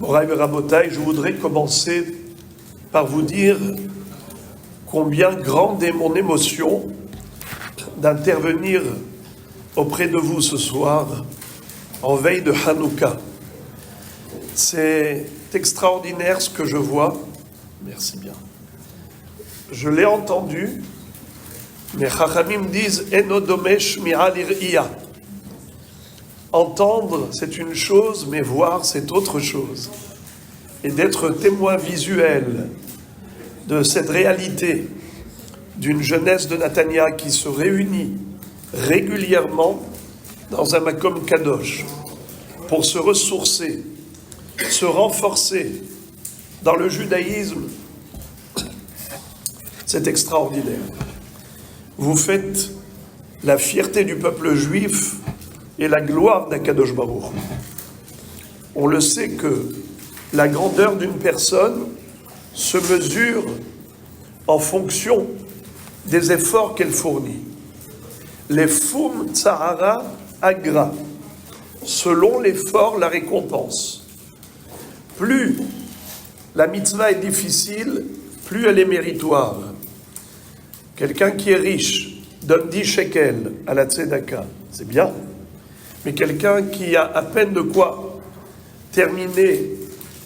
Moraï et Rabotaï, je voudrais commencer par vous dire combien grande est mon émotion d'intervenir auprès de vous ce soir en veille de Hanouka. C'est extraordinaire ce que je vois. Merci bien. Je l'ai entendu, mais Chachamim disent Eno domesh mi'al ir'iya. Entendre, c'est une chose, mais voir, c'est autre chose. Et d'être témoin visuel de cette réalité d'une jeunesse de Natania qui se réunit régulièrement dans un Makom Kadosh pour se ressourcer, se renforcer dans le judaïsme, c'est extraordinaire. Vous faites la fierté du peuple juif et la gloire d'Akadosh Baruch. On le sait que la grandeur d'une personne se mesure en fonction des efforts qu'elle fournit. Les fum tsahara agra, selon l'effort, la récompense. Plus la mitzvah est difficile, plus elle est méritoire. Quelqu'un qui est riche donne 10 shekels à la tzedaka, c'est bien. Mais quelqu'un qui a à peine de quoi terminer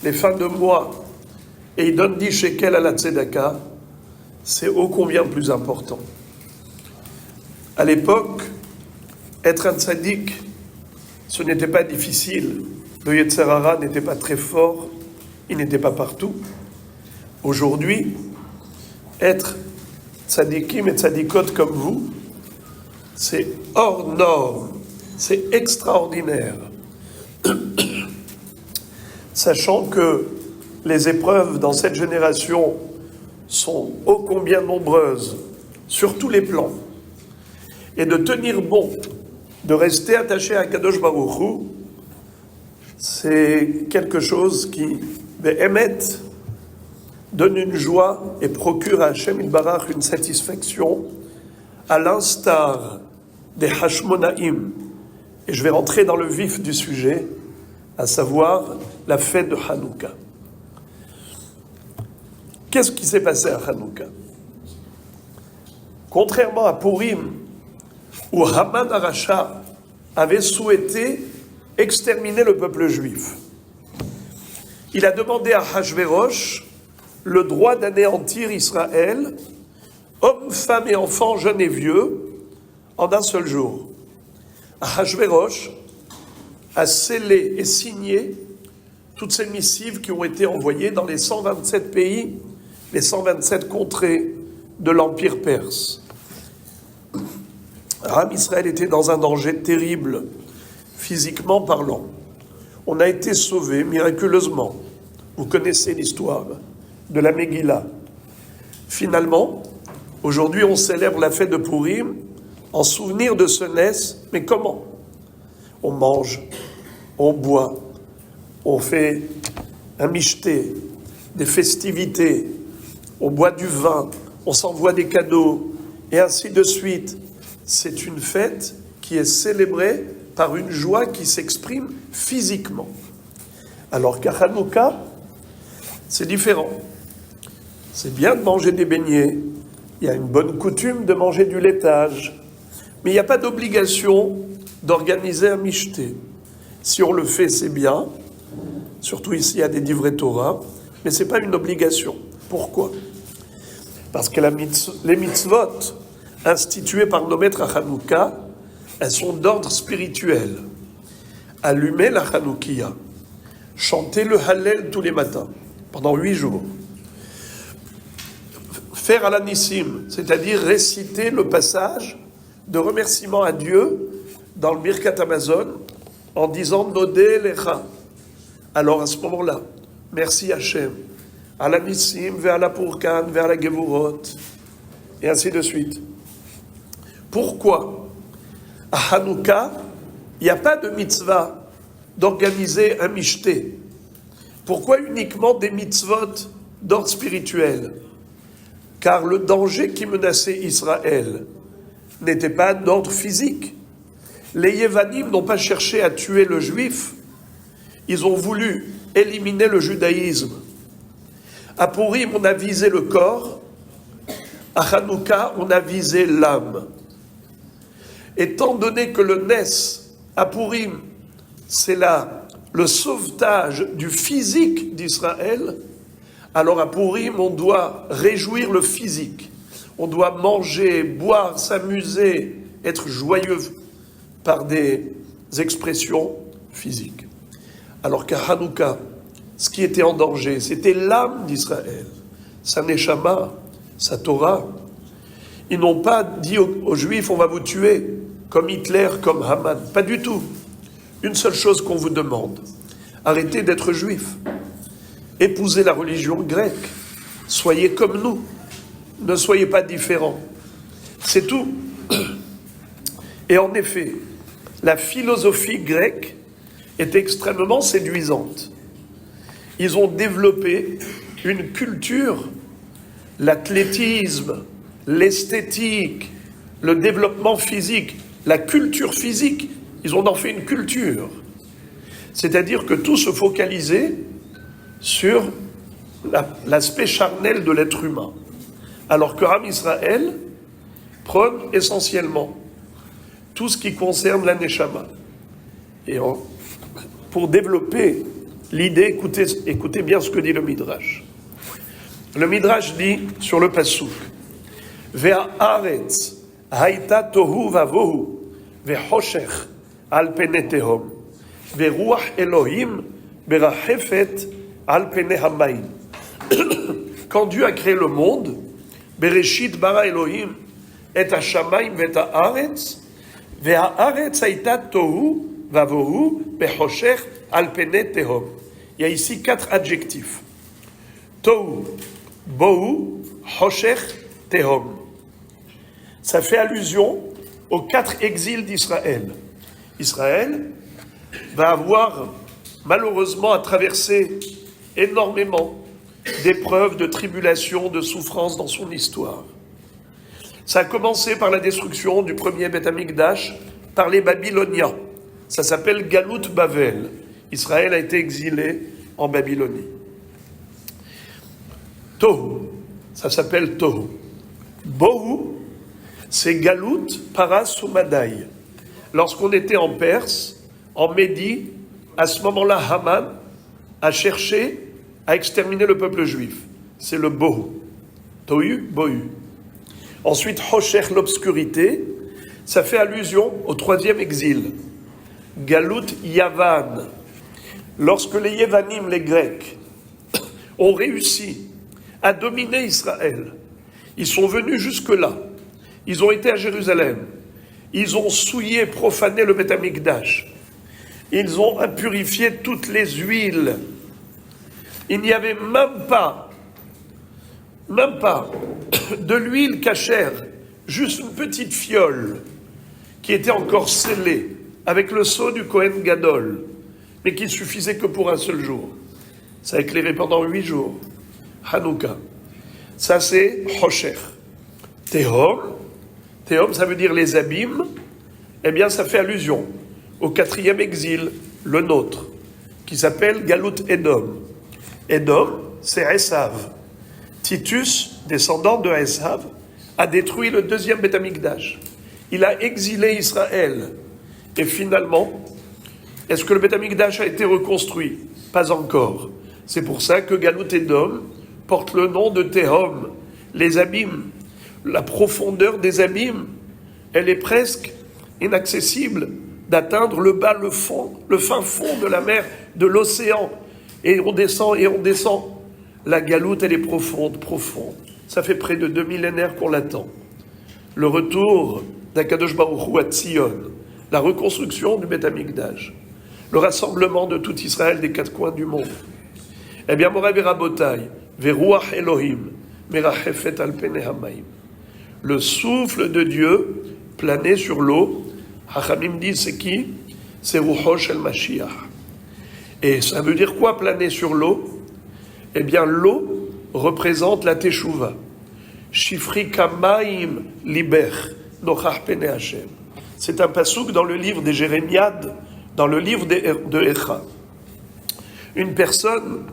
les fins de mois et il donne 10 shekels à la tzedaka, c'est ô combien plus important. À l'époque, être un tzaddik, ce n'était pas difficile. Le Yetzer Hara n'était pas très fort, il n'était pas partout. Aujourd'hui, être tzaddikim et tzaddikot comme vous, c'est hors norme, c'est extraordinaire. Sachant que les épreuves dans cette génération sont ô combien nombreuses, sur tous les plans, et de tenir bon, de rester attaché à Kadosh Baruch Hu, c'est quelque chose qui, Be'emet, donne une joie et procure à Hashem Yitbarach une satisfaction, à l'instar des Hashmonaïm. Et je vais rentrer dans le vif du sujet, à savoir la fête de Hanouka. Qu'est-ce qui s'est passé à Hanouka? Contrairement à Purim, où Haman Aracha avait souhaité exterminer le peuple juif, il a demandé à Hachvérosh le droit d'anéantir Israël, hommes, femmes et enfants, jeunes et vieux, en un seul jour. Hachvérosh a scellé et signé toutes ces missives qui ont été envoyées dans les 127 pays, les 127 contrées de l'Empire perse. Am Israël était dans un danger terrible, physiquement parlant. On a été sauvé miraculeusement. Vous connaissez l'histoire de la Megillah. Finalement, aujourd'hui, on célèbre la fête de Purim en souvenir de ce Ness. Mais comment? On mange, on boit, on fait un michté, des festivités, on boit du vin, on s'envoie des cadeaux, et ainsi de suite. C'est une fête qui est célébrée par une joie qui s'exprime physiquement. Alors qu'à Hanouka, c'est différent. C'est bien de manger des beignets, il y a une bonne coutume de manger du laitage, mais il n'y a pas d'obligation d'organiser un michté. Si on le fait, c'est bien, surtout ici, il y a des livrets Torah, mais ce n'est pas une obligation. Pourquoi? Parce que les mitzvot instituées par nos maîtres à Hanouka, elles sont d'ordre spirituel. Allumer la Hanoukia, chanter le Hallel tous les matins, pendant 8 jours. Faire à l'anissim, c'est-à-dire réciter le passage de remerciement à Dieu dans le Birkat Hamazon en disant Nodé Lecha. Alors à ce moment-là, merci Hachem, à l'anissim, vers la Purkan, vers la Gevurot, et ainsi de suite. Pourquoi à Hanouka, il n'y a pas de mitzvah d'organiser un michté? Pourquoi uniquement des mitzvot d'ordre spirituel? Car le danger qui menaçait Israël n'était pas d'ordre physique. Les Yévanim n'ont pas cherché à tuer le juif, ils ont voulu éliminait le judaïsme. À Purim, on a visé le corps. À Hanouka, on a visé l'âme. Étant donné que le Nes, à Purim, c'est le sauvetage du physique d'Israël, alors à Purim, on doit réjouir le physique. On doit manger, boire, s'amuser, être joyeux par des expressions physiques. Alors qu'à Hanouka, ce qui était en danger, c'était l'âme d'Israël, sa Neshama, sa Torah. Ils n'ont pas dit aux Juifs, on va vous tuer, comme Hitler, comme Haman. Pas du tout. Une seule chose qu'on vous demande, arrêtez d'être juifs. Épousez la religion grecque. Soyez comme nous. Ne soyez pas différents. C'est tout. Et en effet, la philosophie grecque est extrêmement séduisante. Ils ont développé une culture, l'athlétisme, l'esthétique, le développement physique, la culture physique. Ils ont en fait une culture. C'est-à-dire que tout se focalisait sur l'aspect charnel de l'être humain. Alors que Am Israël prône essentiellement tout ce qui concerne la Neshama. Et pour développer l'idée, écoutez bien ce que dit le Midrash. Le Midrash dit sur le Passouk, Ve'haaretz haïta tohu vavohu ve'choshech al pene tehom ve'ruach Elohim berachefet al pene hamayim. Quand Dieu a créé le monde, Bereshit bara Elohim et hashamayim ve'et haaretz ve'haaretz haïta tohu vavohu ve'choshech al pene tehom. Il y a ici 4 adjectifs. Tohu, bohu, choshech, tehom. Ça fait allusion aux 4 exils d'Israël. Israël va avoir malheureusement à traverser énormément d'épreuves, de tribulations, de souffrances dans son histoire. Ça a commencé par la destruction du premier Beth Amikdash par les Babyloniens. Ça s'appelle Galut Bavel. Israël a été exilé en Babylonie. Tohu, ça s'appelle Tohu. Bohu, c'est Galut Paras Umadai. Lorsqu'on était en Perse, en Médie, à ce moment-là, Haman a cherché à exterminer le peuple juif. C'est le Bohu. Tohu, Bohu. Ensuite, Choshech, l'obscurité, ça fait allusion au 3e exil. Galut Yavan. Lorsque les Yévanim, les Grecs, ont réussi à dominer Israël, ils sont venus jusque-là. Ils ont été à Jérusalem. Ils ont souillé, profané le Beth Amikdash. Ils ont impurifié toutes les huiles. Il n'y avait même pas de l'huile cachère, juste une petite fiole qui était encore scellée avec le sceau du Kohen Gadol, mais qui ne suffisait que pour un seul jour. Ça a éclairé pendant 8 jours. Hanouka. Ça, c'est Choshech. Tehom. Tehom, ça veut dire les abîmes. Eh bien, ça fait allusion au 4e exil, le nôtre, qui s'appelle Galut Edom. Edom, c'est Esav. Titus, descendant de Esav, a détruit le 2e Beth Amikdash. Il a exilé Israël. Et finalement, est-ce que le Beth Amikdash a été reconstruit? Pas encore. C'est pour ça que Galut Edom porte le nom de Tehom, les abîmes. La profondeur des abîmes, elle est presque inaccessible d'atteindre le bas, le fond, le fin fond de la mer, de l'océan. Et on descend et on descend. La galoute, elle est profonde, profonde. Ça fait près de 2 millénaires qu'on l'attend. Le retour d'Akadosh Baruch Hu à Tzion, la reconstruction du Beth Amikdash, le rassemblement de tout Israël des 4 coins du monde. Eh bien, Moray Verabotai, Veruach Elohim, Merachefet al Pene Hamayim. Le souffle de Dieu planait sur l'eau. Hachamim dit, c'est qui? C'est Ruchosh el Mashiach. Et ça veut dire quoi, planer sur l'eau? Eh bien, l'eau représente la Teshuvah. Shifri kamaim liber nochach pene Hashem. C'est un pasouk dans le livre des Jérémiades, dans le livre de Echa. une personne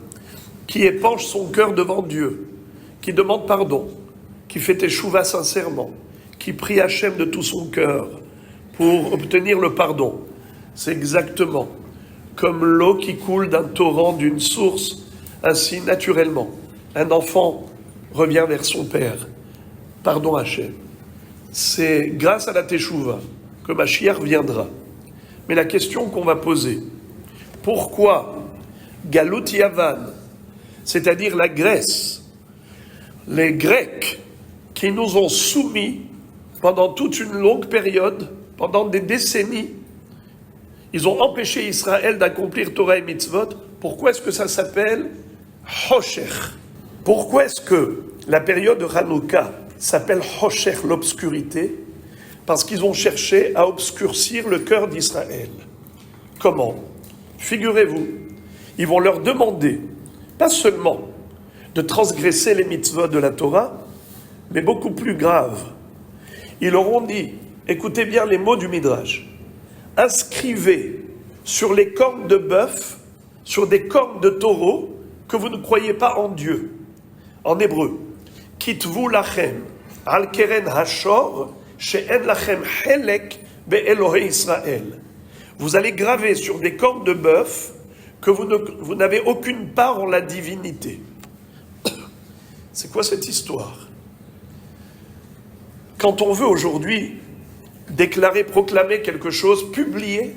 qui épanche son cœur devant Dieu, qui demande pardon, qui fait teshuva sincèrement, qui prie Hachem de tout son cœur pour obtenir le pardon. C'est exactement comme l'eau qui coule d'un torrent, d'une source, ainsi naturellement. Un enfant revient vers son père. Pardon Hachem. C'est grâce à la teshuva que Mashiach viendra. Mais la question qu'on va poser, pourquoi Galut Yavan, c'est-à-dire la Grèce, les Grecs qui nous ont soumis pendant toute une longue période, pendant des décennies, ils ont empêché Israël d'accomplir Torah et Mitzvot. Pourquoi est-ce que ça s'appelle Hoshech? Pourquoi est-ce que la période de Hanouka s'appelle Hoshech, l'obscurité? Parce qu'ils ont cherché à obscurcir le cœur d'Israël. Comment? Figurez-vous, ils vont leur demander, pas seulement de transgresser les mitzvot de la Torah, mais beaucoup plus grave. Ils leur ont dit, écoutez bien les mots du Midrash, inscrivez sur les cornes de bœuf, sur des cornes de taureau, que vous ne croyez pas en Dieu. En hébreu, kitvu lachem al keren hashor she'en lachem helek be'elohei Israël. Vous allez graver sur des cornes de bœuf que vous n'avez aucune part en la divinité. C'est quoi cette histoire? Quand on veut aujourd'hui déclarer, proclamer quelque chose, publier,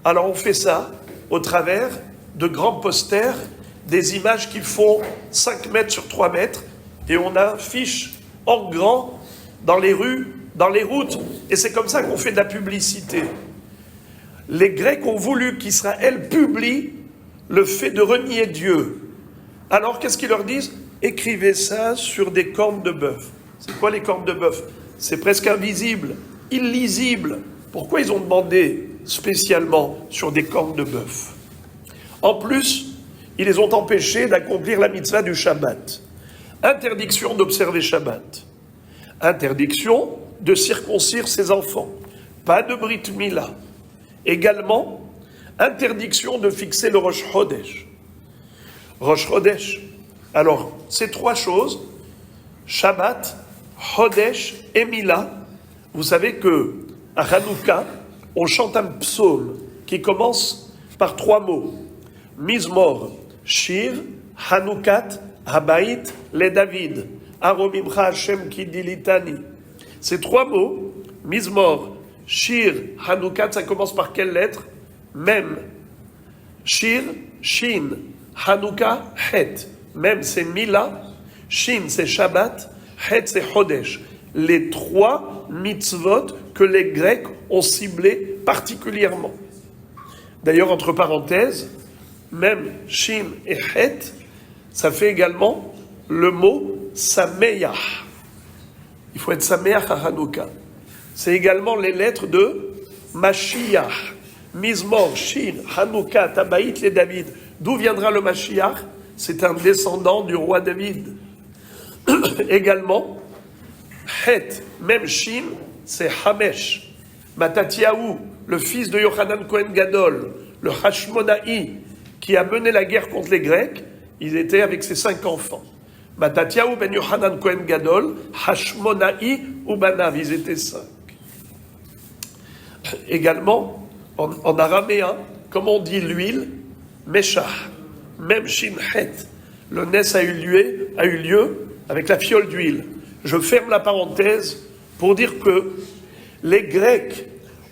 alors on fait ça au travers de grands posters, des images qui font 5 mètres sur 3 mètres, et on affiche en grand dans les rues, dans les routes, et c'est comme ça qu'on fait de la publicité. Les Grecs ont voulu qu'Israël publie le fait de renier Dieu. Alors qu'est-ce qu'ils leur disent? Écrivez ça sur des cornes de bœuf. C'est quoi les cornes de bœuf? C'est presque invisible, illisible. Pourquoi ils ont demandé spécialement sur des cornes de bœuf? En plus, ils les ont empêchés d'accomplir la mitzvah du Shabbat. Interdiction d'observer Shabbat. Interdiction de circoncire ses enfants. Pas de Brit Mila. Également, interdiction de fixer le Rosh Chodesh. Rosh Chodesh. Alors, ces 3 choses, Shabbat, Chodesh et Mila. Vous savez que à Hanouka, on chante un psaume qui commence par 3 mots. Mizmor, Shir, Hanoukat, Habayit, le David. Aromimcha Hashem Kidilitani. Ces 3 mots, Mizmor, Shir, Hanoukat, ça commence par quelle lettre? Mem. Shir, Shin. Hanouka, Het. Mem, c'est Mila. Shin, c'est Shabbat. Het, c'est Chodesh. Les 3 mitzvot que les Grecs ont ciblés particulièrement. D'ailleurs, entre parenthèses, même Shin et Het, ça fait également le mot Sameach. Il faut être Sameach à Hanouka. C'est également les lettres de Mashiach. Mizmor, Shin, Hanouka, Tabaït, les David. D'où viendra le Mashiach? C'est un descendant du roi David. Également, Het, même Shin, c'est Hamesh. Matatiaou, le fils de Yochanan Kohen Gadol, le Hashmonaï, qui a mené la guerre contre les Grecs, il était avec ses 5 enfants. Matatiaou ben Yochanan Kohen Gadol, Hashmonaï ou Banav, ils étaient 5. Également, en araméen, comme on dit l'huile, Meshach, même Shinhet. Le Nes a eu lieu avec la fiole d'huile. Je ferme la parenthèse pour dire que les Grecs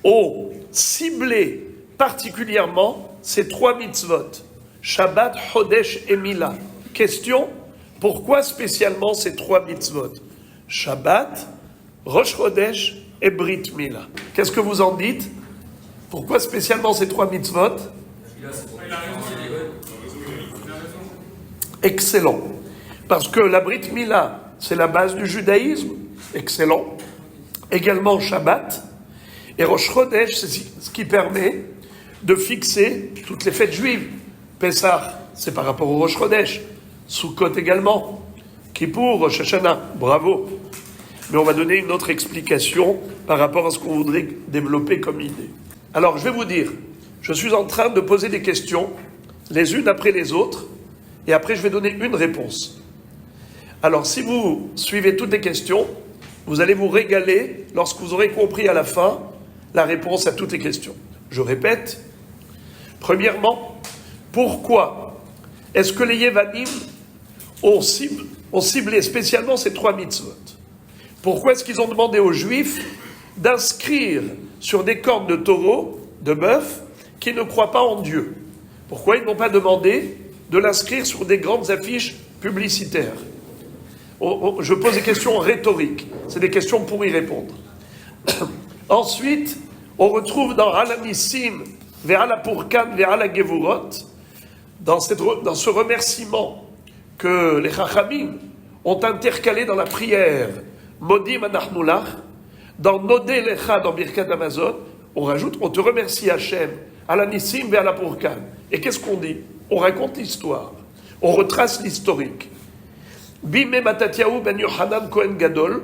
ont ciblé particulièrement ces 3 mitzvot, Shabbat, Chodesh et Mila. Question, pourquoi spécialement ces 3 mitzvot? Shabbat, Rosh Chodesh et Brit Mila. Qu'est-ce que vous en dites? Pourquoi spécialement ces 3 mitzvot? Excellent. Parce que la Brit Mila, c'est la base du judaïsme. Excellent. Également Shabbat. Et Rosh Chodesh, c'est ce qui permet de fixer toutes les fêtes juives. Pessah, c'est par rapport au Rosh Chodesh. Sukkot également. Kippour, Rosh Hashanah. Bravo. Mais on va donner une autre explication par rapport à ce qu'on voudrait développer comme idée. Alors, je vais vous dire, je suis en train de poser des questions les unes après les autres, et après je vais donner une réponse. Alors si vous suivez toutes les questions, vous allez vous régaler lorsque vous aurez compris à la fin la réponse à toutes les questions. Je répète, premièrement, pourquoi est-ce que les Yevanim ont ciblé spécialement ces 3 mitzvot? Pourquoi est-ce qu'ils ont demandé aux Juifs d'inscrire sur des cornes de taureau, de bœuf, qui ne croient pas en Dieu? Pourquoi ils n'ont pas demandé de l'inscrire sur des grandes affiches publicitaires? Je pose des questions rhétoriques, c'est des questions pour y répondre. Ensuite, on retrouve dans Alanissim, Ve'ala Purkan, Ve'ala Gevurot, dans ce remerciement que les Chachamim ont intercalé dans la prière Modim Anachnu Lach, dans Nodé Lecha, dans Birkat Hamazon, on rajoute, on te remercie Hachem, Alanissim Ve'ala Purkan. Et qu'est-ce qu'on dit? On raconte l'histoire, on retrace l'historique. Bimé Matatiaou ben Yohanan Kohen Gadol,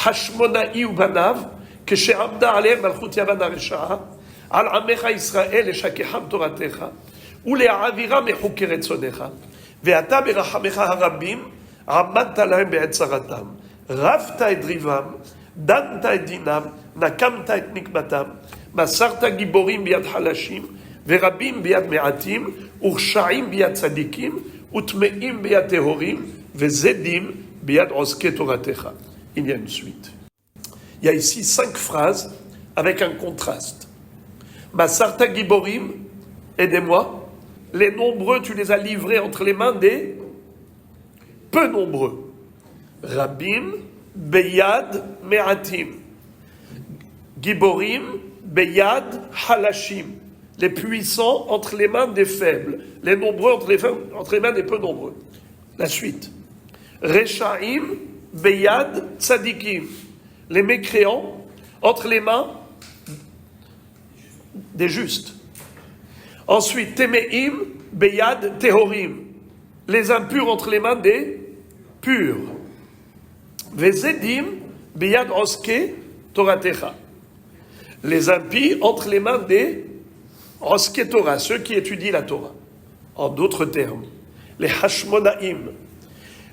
Hashmonaï ou Banav, כשעמדה עליהם מלכות יוון הרשעה, על עמך ישראל לשכחם תורתך, ולהעבירם מחוקי רצונך, ואתה ברחמך הרבים עמדת להם בעת צרתם, רבת את ריבם, דנת את דינם, נקמת את נקמתם, מסרת גיבורים ביד חלשים, ורבים ביד מעטים, ורשעים ביד צדיקים, וטמאים ביד טהורים, וזדים ביד עוסקי תורתך. Il y a une suite. Il y a ici 5 phrases avec un contraste. Masarta Giborim, aidez-moi. Les nombreux, tu les as livrés entre les mains des peu nombreux. Rabim, Beyad, Me'atim. Giborim, Beyad, Halashim. Les puissants entre les mains des faibles. Les nombreux entre les mains des peu nombreux. La suite. Rechaim, Beyad, Tzadikim. Les mécréants entre les mains des justes. Ensuite, Temeim, Beyad, Tehorim. Les impurs entre les mains des purs. Vezedim, Beyad, Oske, Toratecha. Les impies entre les mains des Oske Torah, ceux qui étudient la Torah. En d'autres termes, les Hashmonaim.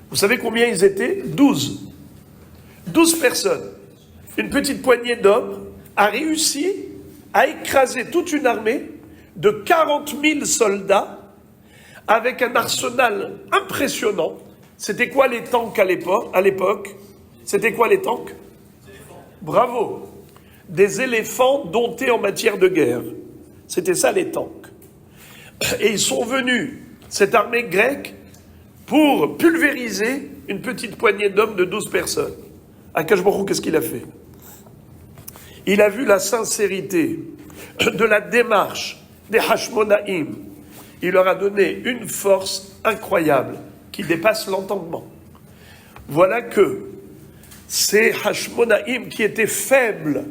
Vous savez combien ils étaient? 12. 12 personnes. Une petite poignée d'hommes a réussi à écraser toute une armée de 40 000 soldats avec un arsenal impressionnant. C'était quoi les tanks à l'époque? C'était quoi les tanks? Bravo! Des éléphants domptés en matière de guerre. C'était ça les tanks. Et ils sont venus, cette armée grecque, pour pulvériser une petite poignée d'hommes de 12 personnes. Akash Baruch Hu, qu'est-ce qu'il a fait? Il a vu la sincérité de la démarche des Hashmonaïm. Il leur a donné une force incroyable qui dépasse l'entendement. Voilà que ces Hashmonaïm qui étaient faibles,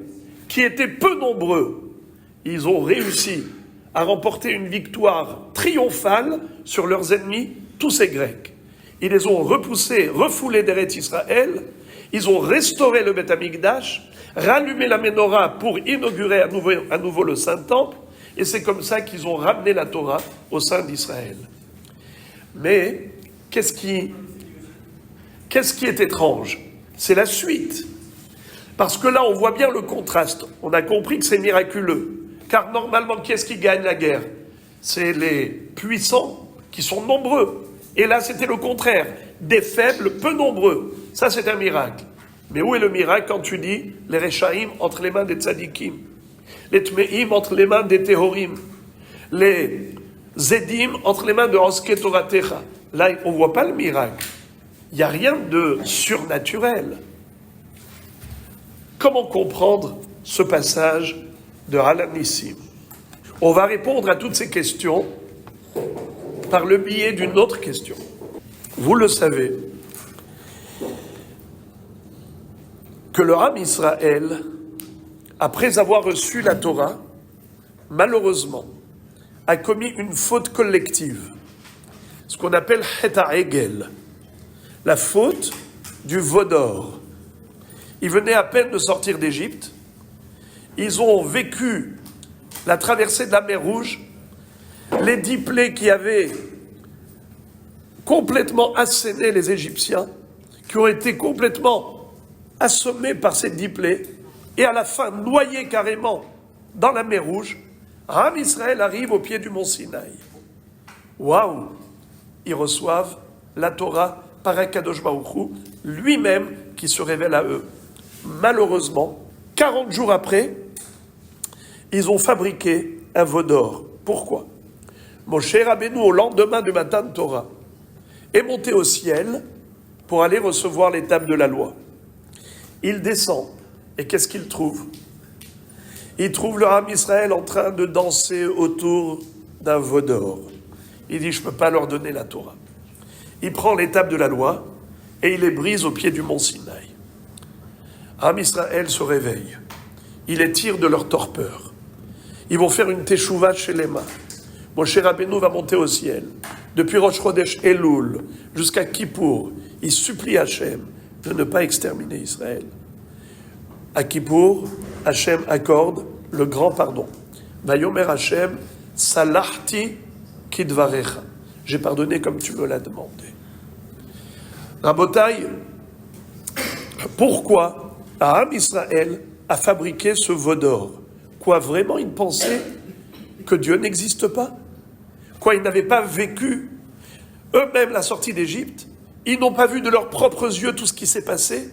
qui étaient peu nombreux, ils ont réussi à remporter une victoire triomphale sur leurs ennemis, tous ces Grecs. Ils les ont repoussés, refoulés d'Eretz Israël. Ils ont restauré le Beth Amikdash, rallumé la Ménorah pour inaugurer à nouveau le Saint-Temple, et c'est comme ça qu'ils ont ramené la Torah au sein d'Israël. Mais qu'est-ce qui est étrange? C'est la suite. Parce que là, on voit bien le contraste. On a compris que c'est miraculeux. Car normalement, qui est-ce qui gagne la guerre? C'est les puissants qui sont nombreux. Et là, c'était le contraire. Des faibles, peu nombreux. Ça, c'est un miracle. Mais où est le miracle quand tu dis les Rechaim entre les mains des Tzadikim, les Tmeim entre les mains des Tehorim, les Zedim entre les mains de Oske Toratecha? Là, on ne voit pas le miracle. Il n'y a rien de surnaturel. Comment comprendre ce passage de Alanissim? On va répondre à toutes ces questions par le biais d'une autre question. Vous le savez, que le Ham Israël, après avoir reçu la Torah, malheureusement, a commis une faute collective, ce qu'on appelle Chet HaEgel, la faute du veau d'or. Ils venaient à peine de sortir d'Égypte, ils ont vécu la traversée de la mer Rouge, les 10 plaies qui avaient complètement asséné les Égyptiens, qui ont été complètement assommés par ces 10 plaies, et à la fin noyés carrément dans la mer Rouge, Am Israël arrive au pied du mont Sinaï. Waouh! Ils reçoivent la Torah par Akadosh Baruch Hu, lui-même qui se révèle à eux. Malheureusement, 40 jours après, ils ont fabriqué un veau d'or. Pourquoi? Moshe Rabbeinu, au lendemain du matin de Torah, est monté au ciel pour aller recevoir les tables de la loi. Il descend, et qu'est-ce qu'il trouve? Il trouve le Ham Israël en train de danser autour d'un veau d'or. Il dit, je ne peux pas leur donner la Torah. Il prend les tables de la loi et il les brise au pied du mont Sinaï. Ham Israël se réveille. Il les tire de leur torpeur. Ils vont faire une teshuva chez les mains. Moshe Rabbeinu va monter au ciel. Depuis Rosh Chodesh Elul jusqu'à Kippour, il supplie Hachem de ne pas exterminer Israël. À Kippour, Hachem accorde le grand pardon. Vayomer Hachem, salahti kidvarecha. J'ai pardonné comme tu me l'as demandé. Rabotai, pourquoi Am Israël a fabriqué ce veau d'or? Quoi, vraiment, ils pensaient que Dieu n'existe pas? Quoi, ils n'avaient pas vécu eux-mêmes la sortie d'Égypte? Ils n'ont pas vu de leurs propres yeux tout ce qui s'est passé?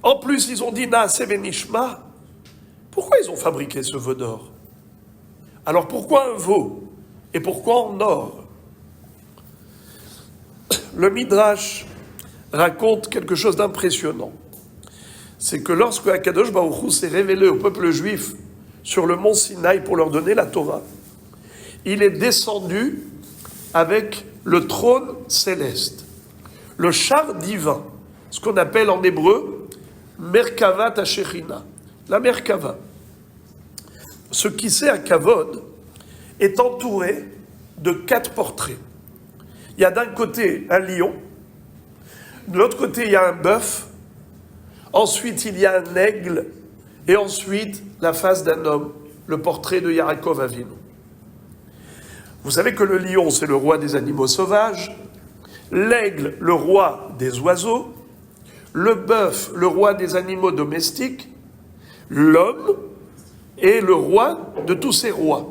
En plus, ils ont dit Naaseh Benishma. Pourquoi ils ont fabriqué ce veau d'or? Alors pourquoi un veau? Et pourquoi en or? Le Midrash raconte quelque chose d'impressionnant. C'est que lorsque Akadosh Baruch Hu s'est révélé au peuple juif sur le mont Sinaï pour leur donner la Torah, il est descendu avec le trône céleste, le char divin, ce qu'on appelle en hébreu Merkavat HaShechina, la Merkava. Ce qui sait à Kavod est entouré de 4 portraits. Il y a d'un côté un lion, de l'autre côté il y a un bœuf, ensuite il y a un aigle, et ensuite la face d'un homme, le portrait de Yaakov Avinu. Vous savez que le lion, c'est le roi des animaux sauvages, l'aigle, le roi des oiseaux, le bœuf, le roi des animaux domestiques, l'homme est le roi de tous ces rois.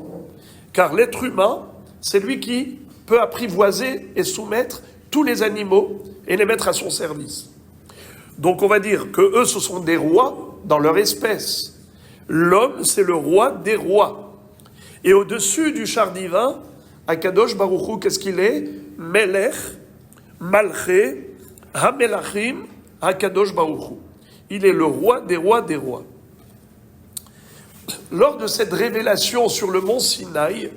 Car l'être humain, c'est lui qui peut apprivoiser et soumettre tous les animaux et les mettre à son service. Donc on va dire que eux, ce sont des rois dans leur espèce. L'homme, c'est le roi des rois. Et au-dessus du char divin, Akadosh Baruch Hu, qu'est-ce qu'il est? Melech, Malché, Hamelachim, Akadosh Baruch Hu. Il est le roi des rois des rois. Lors de cette révélation sur le mont Sinaï,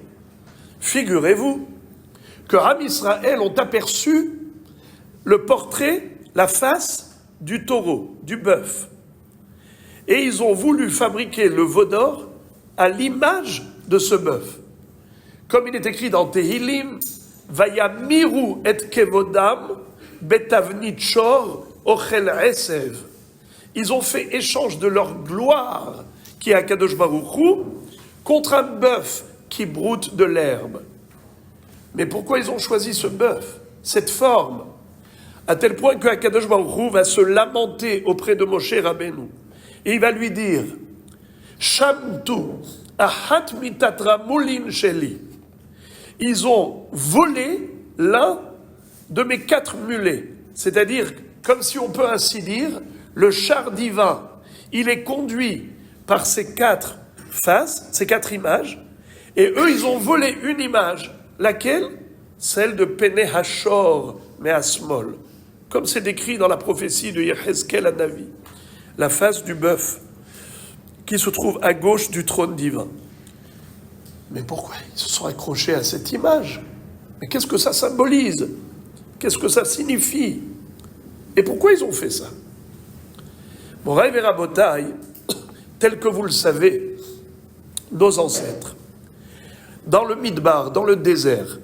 figurez-vous que Am Israël ont aperçu le portrait, la face du taureau, du bœuf. Et ils ont voulu fabriquer le veau d'or à l'image de ce bœuf. Comme il est écrit dans Tehilim, Vayamiru et kevodam betavnit shor ochel esev. Ils ont fait échange de leur gloire, qui est à Kadosh Baruch Hu, contre un bœuf qui broute de l'herbe. Mais pourquoi ils ont choisi ce bœuf, cette forme? À tel point que Akadosh Baruch Hu va se lamenter auprès de Moshe Rabbeinu. Et il va lui dire, Shamtu, ahat mitatra moulin sheli. Ils ont volé l'un de mes 4 mulets. C'est-à-dire, comme si on peut ainsi dire, le char divin, il est conduit par ces 4 faces, ces 4 images, et eux, ils ont volé une image. Laquelle? Celle de Pene Hashor Measmol, comme c'est décrit dans la prophétie de Yechezkel Hanavi, la face du bœuf qui se trouve à gauche du trône divin. Mais pourquoi ils se sont accrochés à cette image? Mais qu'est-ce que ça symbolise? Qu'est-ce que ça signifie? Et pourquoi ils ont fait ça? Moraï Verabotai, tel que vous le savez, nos ancêtres, dans le Midbar, dans le désert,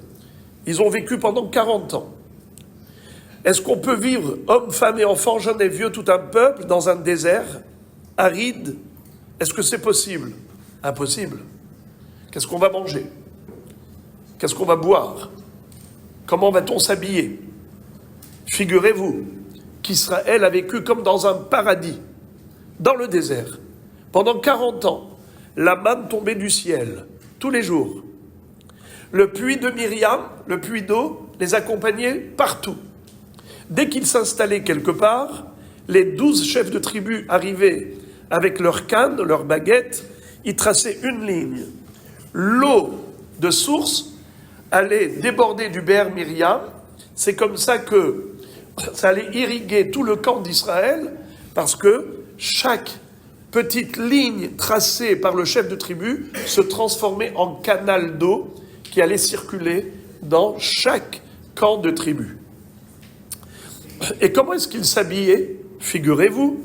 ils ont vécu pendant 40 ans. Est-ce qu'on peut vivre, hommes, femmes et enfants, jeunes et vieux, tout un peuple, dans un désert aride? Est-ce que c'est possible? Impossible. Qu'est-ce qu'on va manger? Qu'est-ce qu'on va boire? Comment va-t-on s'habiller? Figurez-vous qu'Israël a vécu comme dans un paradis, dans le désert. Pendant 40 ans, la manne tombait du ciel, tous les jours. Le puits de Myriam, le puits d'eau, les accompagnait partout. Dès qu'ils s'installaient quelque part, les 12 chefs de tribu arrivaient avec leurs cannes, leurs baguettes, ils traçaient une ligne. L'eau de source allait déborder du Béer Myriam. C'est comme ça que ça allait irriguer tout le camp d'Israël, parce que chaque petite ligne tracée par le chef de tribu se transformait en canal d'eau qui allait circuler dans chaque camp de tribu. Et comment est-ce qu'ils s'habillaient? Figurez-vous,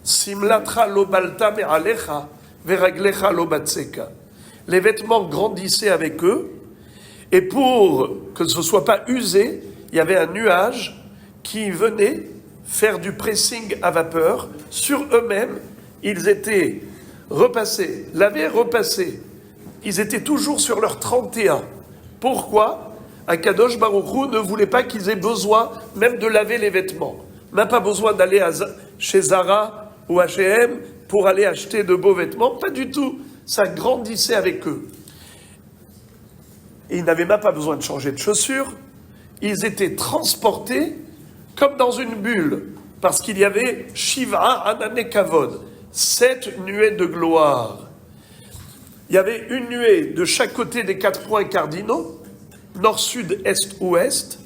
Simlatra lo balta me'alecha veraglecha lo batseka. Les vêtements grandissaient avec eux, et pour que ce ne soit pas usé, il y avait un nuage qui venait faire du pressing à vapeur sur eux-mêmes. Ils étaient repassés, lavés, repassés. Ils étaient toujours sur leur 31. Pourquoi? Akadosh Baruch Hu ne voulait pas qu'ils aient besoin même de laver les vêtements. Même pas besoin d'aller chez Zara ou H&M pour aller acheter de beaux vêtements. Pas du tout. Ça grandissait avec eux. Et ils n'avaient même pas besoin de changer de chaussures. Ils étaient transportés comme dans une bulle, parce qu'il y avait Shiva Anane Kavod, 7 nuées de gloire. Il y avait une nuée de chaque côté des 4 points cardinaux, nord, sud, est, ouest.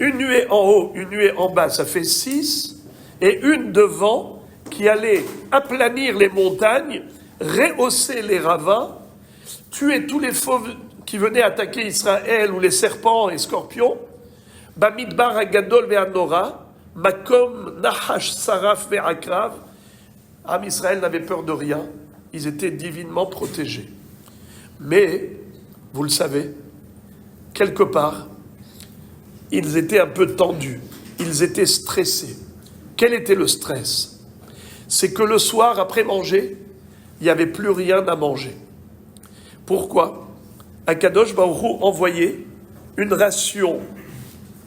Une nuée en haut, une nuée en bas, ça fait 6. Et une devant qui allait aplanir les montagnes, rehausser les ravins, tuer tous les fauves qui venaient attaquer Israël, ou les serpents et scorpions. Bamidbar Agadol ve'anora, Makom Nahash Saraf ve'akrav. Am Israël n'avait peur de rien, ils étaient divinement protégés. Mais, vous le savez, quelque part, ils étaient un peu tendus, ils étaient stressés. Quel était le stress? C'est que le soir, après manger, il n'y avait plus rien à manger. Pourquoi? Akadosh Baruch Hu envoyait une ration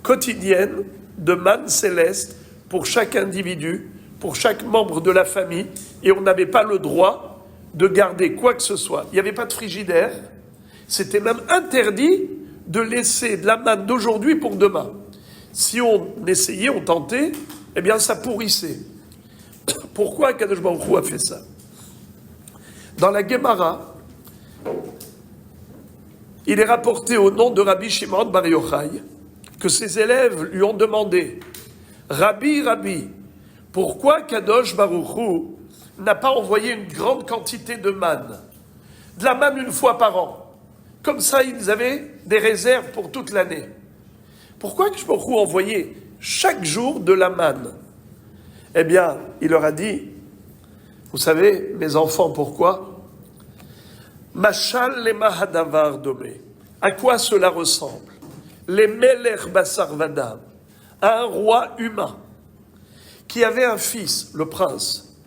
quotidienne de manne céleste pour chaque individu, pour chaque membre de la famille, et on n'avait pas le droit de garder quoi que ce soit. Il n'y avait pas de frigidaire, c'était même interdit de laisser de la manne d'aujourd'hui pour demain. Si on essayait, on tentait, eh bien ça pourrissait. Pourquoi Kadosh Baruch Hu a fait ça? Dans la Gemara, il est rapporté au nom de Rabbi Shimon Bar Yochai que ses élèves lui ont demandé « Rabbi, Rabbi, pourquoi Kadosh Baruch Hu n'a pas envoyé une grande quantité de manne, de la manne une fois par an? Comme ça, ils avaient des réserves pour toute l'année. Pourquoi Kadosh Baruch Hu envoyait chaque jour de la manne? » Eh bien, il leur a dit « Vous savez, mes enfants, pourquoi? Machal lema hadavar domé. À quoi cela ressemble? Les Melech Basar Vadam, à un roi humain qui avait un fils, le prince.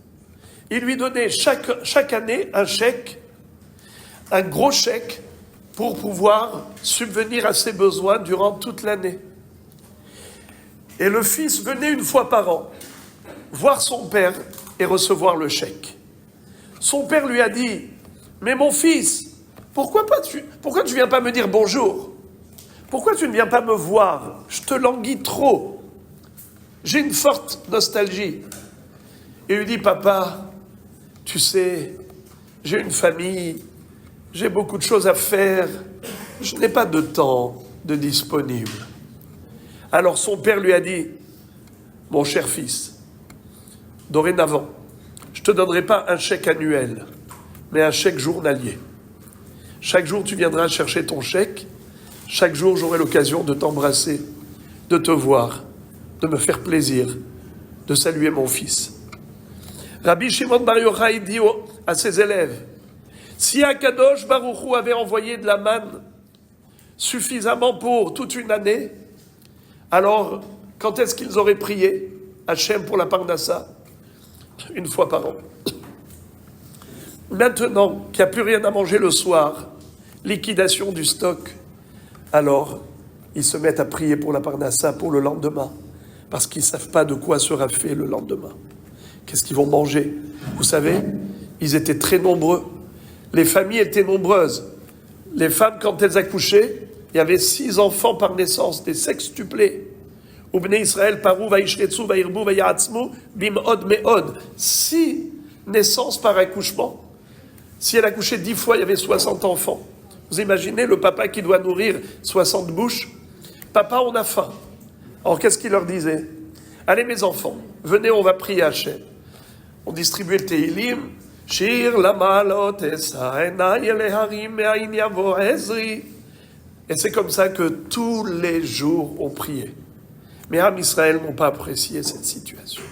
Il lui donnait chaque année un chèque, un gros chèque, pour pouvoir subvenir à ses besoins durant toute l'année. Et le fils venait une fois par an voir son père et recevoir le chèque. Son père lui a dit « Mais mon fils, pourquoi tu viens pas me dire bonjour? Pourquoi tu ne viens pas me voir? Je te languis trop. J'ai une forte nostalgie. » Et il lui dit « Papa, tu sais, j'ai une famille, j'ai beaucoup de choses à faire, je n'ai pas de temps de disponible. » Alors son père lui a dit « Mon cher fils, dorénavant, je ne te donnerai pas un chèque annuel, mais un chèque journalier. Chaque jour, tu viendras chercher ton chèque. Chaque jour, j'aurai l'occasion de t'embrasser, de te voir, de me faire plaisir, de saluer mon fils. » Rabbi Shimon Bar Yochai dit à ses élèves, si Akadosh Baruch Hu avait envoyé de la manne suffisamment pour toute une année, alors quand est-ce qu'ils auraient prié Hachem pour la Parnassa? Une fois par an. Maintenant qu'il n'y a plus rien à manger le soir, liquidation du stock, Alors, ils se mettent à prier pour la parnassa pour le lendemain, parce qu'ils ne savent pas de quoi sera fait le lendemain. Qu'est-ce qu'ils vont manger? Vous savez, ils étaient très nombreux. Les familles étaient nombreuses. Les femmes, quand elles accouchaient, il y avait 6 enfants par naissance, des sextuplés. Ubnei Israël parou vaishretsu vairbu vayatzmu bimod meod. 6 naissances par accouchement. Si elle accouchait 10 fois, il y avait 60 enfants. Vous imaginez le papa qui doit nourrir 60 bouches? Papa, on a faim. Alors qu'est-ce qu'il leur disait? Allez mes enfants, venez, on va prier à Hachem. On distribuait le Tehilim. Shir lamalot esaenai leharim me'ain yavo ezri. Et c'est comme ça que tous les jours on priait. Mais Am Israël n'ont pas apprécié cette situation.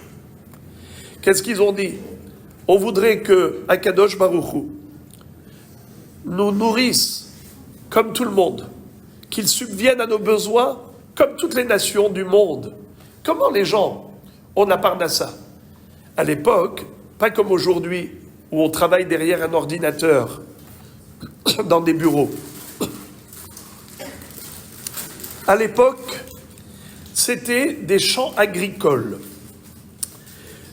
Qu'est-ce qu'ils ont dit? On voudrait que Akadosh Baruch Hu nous nourrisse comme tout le monde, qu'il subvienne à nos besoins comme toutes les nations du monde. Comment les gens ont la parnassa? À l'époque, pas comme aujourd'hui, où on travaille derrière un ordinateur, dans des bureaux. À l'époque, c'était des champs agricoles.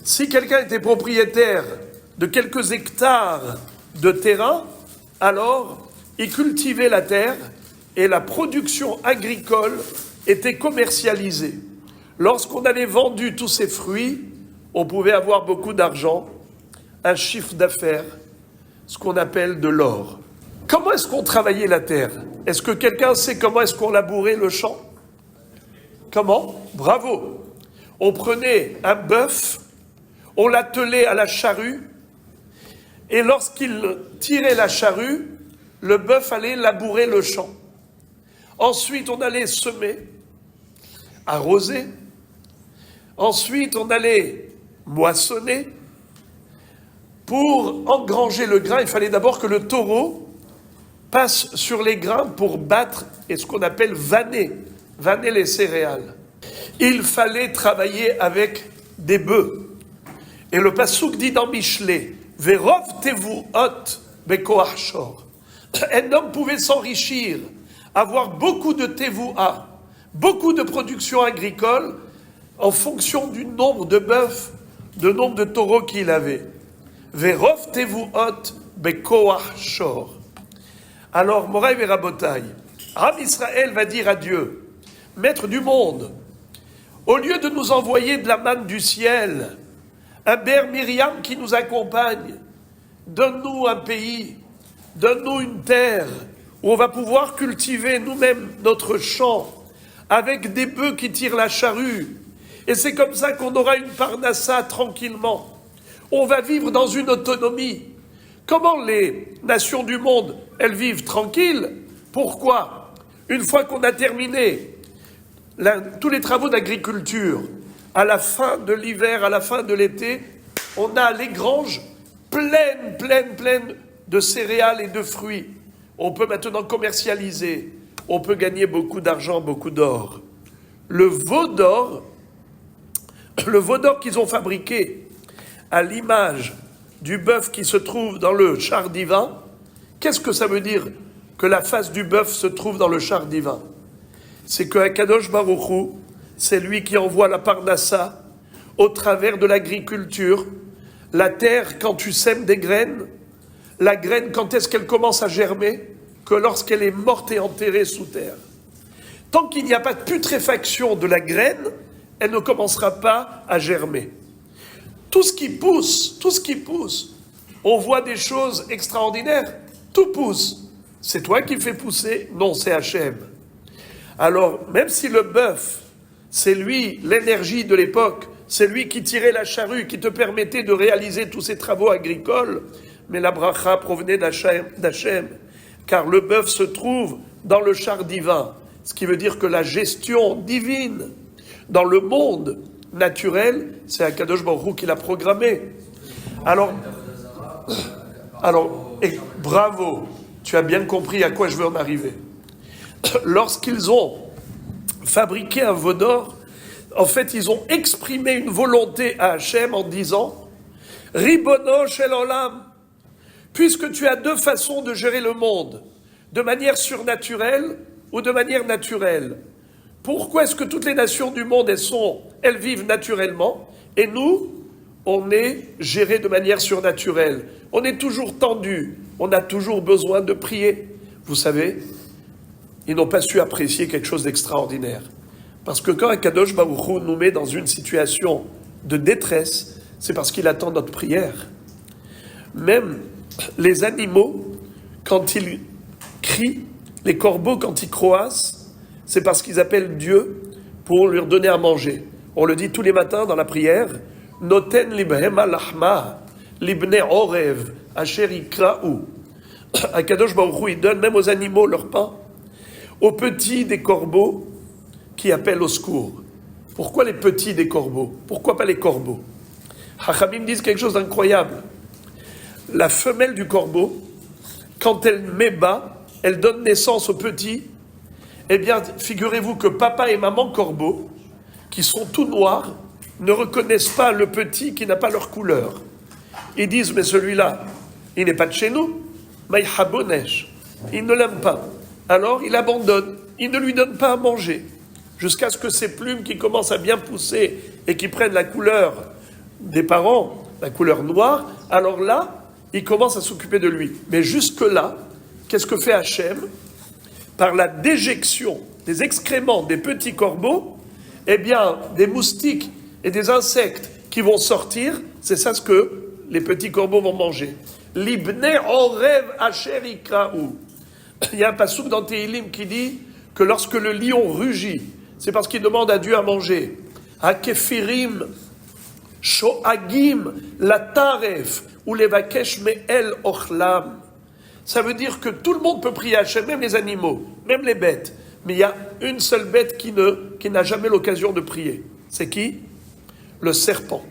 Si quelqu'un était propriétaire de quelques hectares de terrain, alors il cultivait la terre et la production agricole était commercialisée. Lorsqu'on avait vendu tous ces fruits, on pouvait avoir beaucoup d'argent, un chiffre d'affaires, ce qu'on appelle de l'or. Comment est-ce qu'on travaillait la terre? Est-ce que quelqu'un sait comment est-ce qu'on labourait le champ? Comment? Bravo! On prenait un bœuf, on l'attelait à la charrue, et lorsqu'il tirait la charrue, le bœuf allait labourer le champ. Ensuite, on allait semer, arroser. Ensuite, on allait moissonner. Pour engranger le grain, il fallait d'abord que le taureau passe sur les grains pour battre et ce qu'on appelle vanner les céréales. Il fallait travailler avec des bœufs. Et le passouk dit dans Michelet, Verov tevu hot bekoach shor. Un homme pouvait s'enrichir, avoir beaucoup de tevuah, beaucoup de production agricole, en fonction du nombre de bœufs, du nombre de taureaux qu'il avait. Verov tevuot bekoach shor. Alors, Moraï Verabotai, Am Israël va dire à Dieu, Maître du monde, au lieu de nous envoyer de la manne du ciel, un Ber Miriam qui nous accompagne, donne-nous un pays, donne-nous une terre où on va pouvoir cultiver nous-mêmes notre champ avec des bœufs qui tirent la charrue. Et c'est comme ça qu'on aura une parnassa tranquillement. On va vivre dans une autonomie. Comment les nations du monde, elles vivent tranquilles? Pourquoi? Une fois qu'on a terminé tous les travaux d'agriculture, à la fin de l'hiver, à la fin de l'été, on a les granges pleines de céréales et de fruits. On peut maintenant commercialiser. On peut gagner beaucoup d'argent, beaucoup d'or. Le veau d'or qu'ils ont fabriqué à l'image du bœuf qui se trouve dans le char divin, qu'est-ce que ça veut dire que la face du bœuf se trouve dans le char divin? C'est que Akadosh Baruch Hu, c'est lui qui envoie la parnassa au travers de l'agriculture. La terre, quand tu sèmes des graines, la graine, quand est-ce qu'elle commence à germer? Que lorsqu'elle est morte et enterrée sous terre. Tant qu'il n'y a pas de putréfaction de la graine, elle ne commencera pas à germer. Tout ce qui pousse, on voit des choses extraordinaires. Tout pousse. C'est toi qui fais pousser? Non, c'est Hachem. Alors, même si le bœuf, c'est lui, l'énergie de l'époque, c'est lui qui tirait la charrue, qui te permettait de réaliser tous ces travaux agricoles, mais la bracha provenait d'Hachem, car le bœuf se trouve dans le char divin, ce qui veut dire que la gestion divine dans le monde naturel, c'est Akadosh Baruch Hu qui l'a programmé. Alors, et bravo, tu as bien compris à quoi je veux en arriver. Lorsqu'ils ont fabriqué un veau d'or, en fait, ils ont exprimé une volonté à Hachem en disant « Ribono shel olam » puisque tu as deux façons de gérer le monde, de manière surnaturelle ou de manière naturelle. Pourquoi est-ce que toutes les nations du monde, elles vivent naturellement, et nous, on est gérés de manière surnaturelle. On est toujours tendu, on a toujours besoin de prier. Vous savez, ils n'ont pas su apprécier quelque chose d'extraordinaire. Parce que quand Akadosh Baruch Hu nous met dans une situation de détresse, c'est parce qu'il attend notre prière. Même les animaux, quand ils crient, les corbeaux, quand ils croassent, c'est parce qu'ils appellent Dieu pour lui donner à manger. On le dit tous les matins dans la prière, « Noten libhema lachma, libne orev, asher ikra'u » Akadosh Baruch Hu, il donne même aux animaux leur pain, aux petits des corbeaux qui appellent au secours. Pourquoi les petits des corbeaux? Pourquoi pas les corbeaux? Hachamim disent quelque chose d'incroyable. La femelle du corbeau, quand elle met bas, elle donne naissance aux petits. Eh bien, figurez-vous que papa et maman corbeau, qui sont tout noirs, ne reconnaissent pas le petit qui n'a pas leur couleur. Ils disent, mais celui-là, il n'est pas de chez nous. Maïhabonesh. Il ne l'aime pas. Alors, il abandonne. Il ne lui donne pas à manger. Jusqu'à ce que ses plumes qui commencent à bien pousser et qui prennent la couleur des parents, la couleur noire, alors là, il commence à s'occuper de lui. Mais jusque-là, qu'est-ce que fait Hachem? Par la déjection des excréments des petits corbeaux, eh bien, des moustiques et des insectes qui vont sortir, c'est ça ce que les petits corbeaux vont manger. Libne orev asher ikra'u. Il y a un passouk dans Tehilim qui dit que lorsque le lion rugit, c'est parce qu'il demande à Dieu à manger. Hakefirim, shoagim, la taref, ou levakesh me'el ochlam. Ça veut dire que tout le monde peut prier à Hachem, même les animaux, même les bêtes. Mais il y a une seule bête qui n'a jamais l'occasion de prier. C'est qui? Le serpent.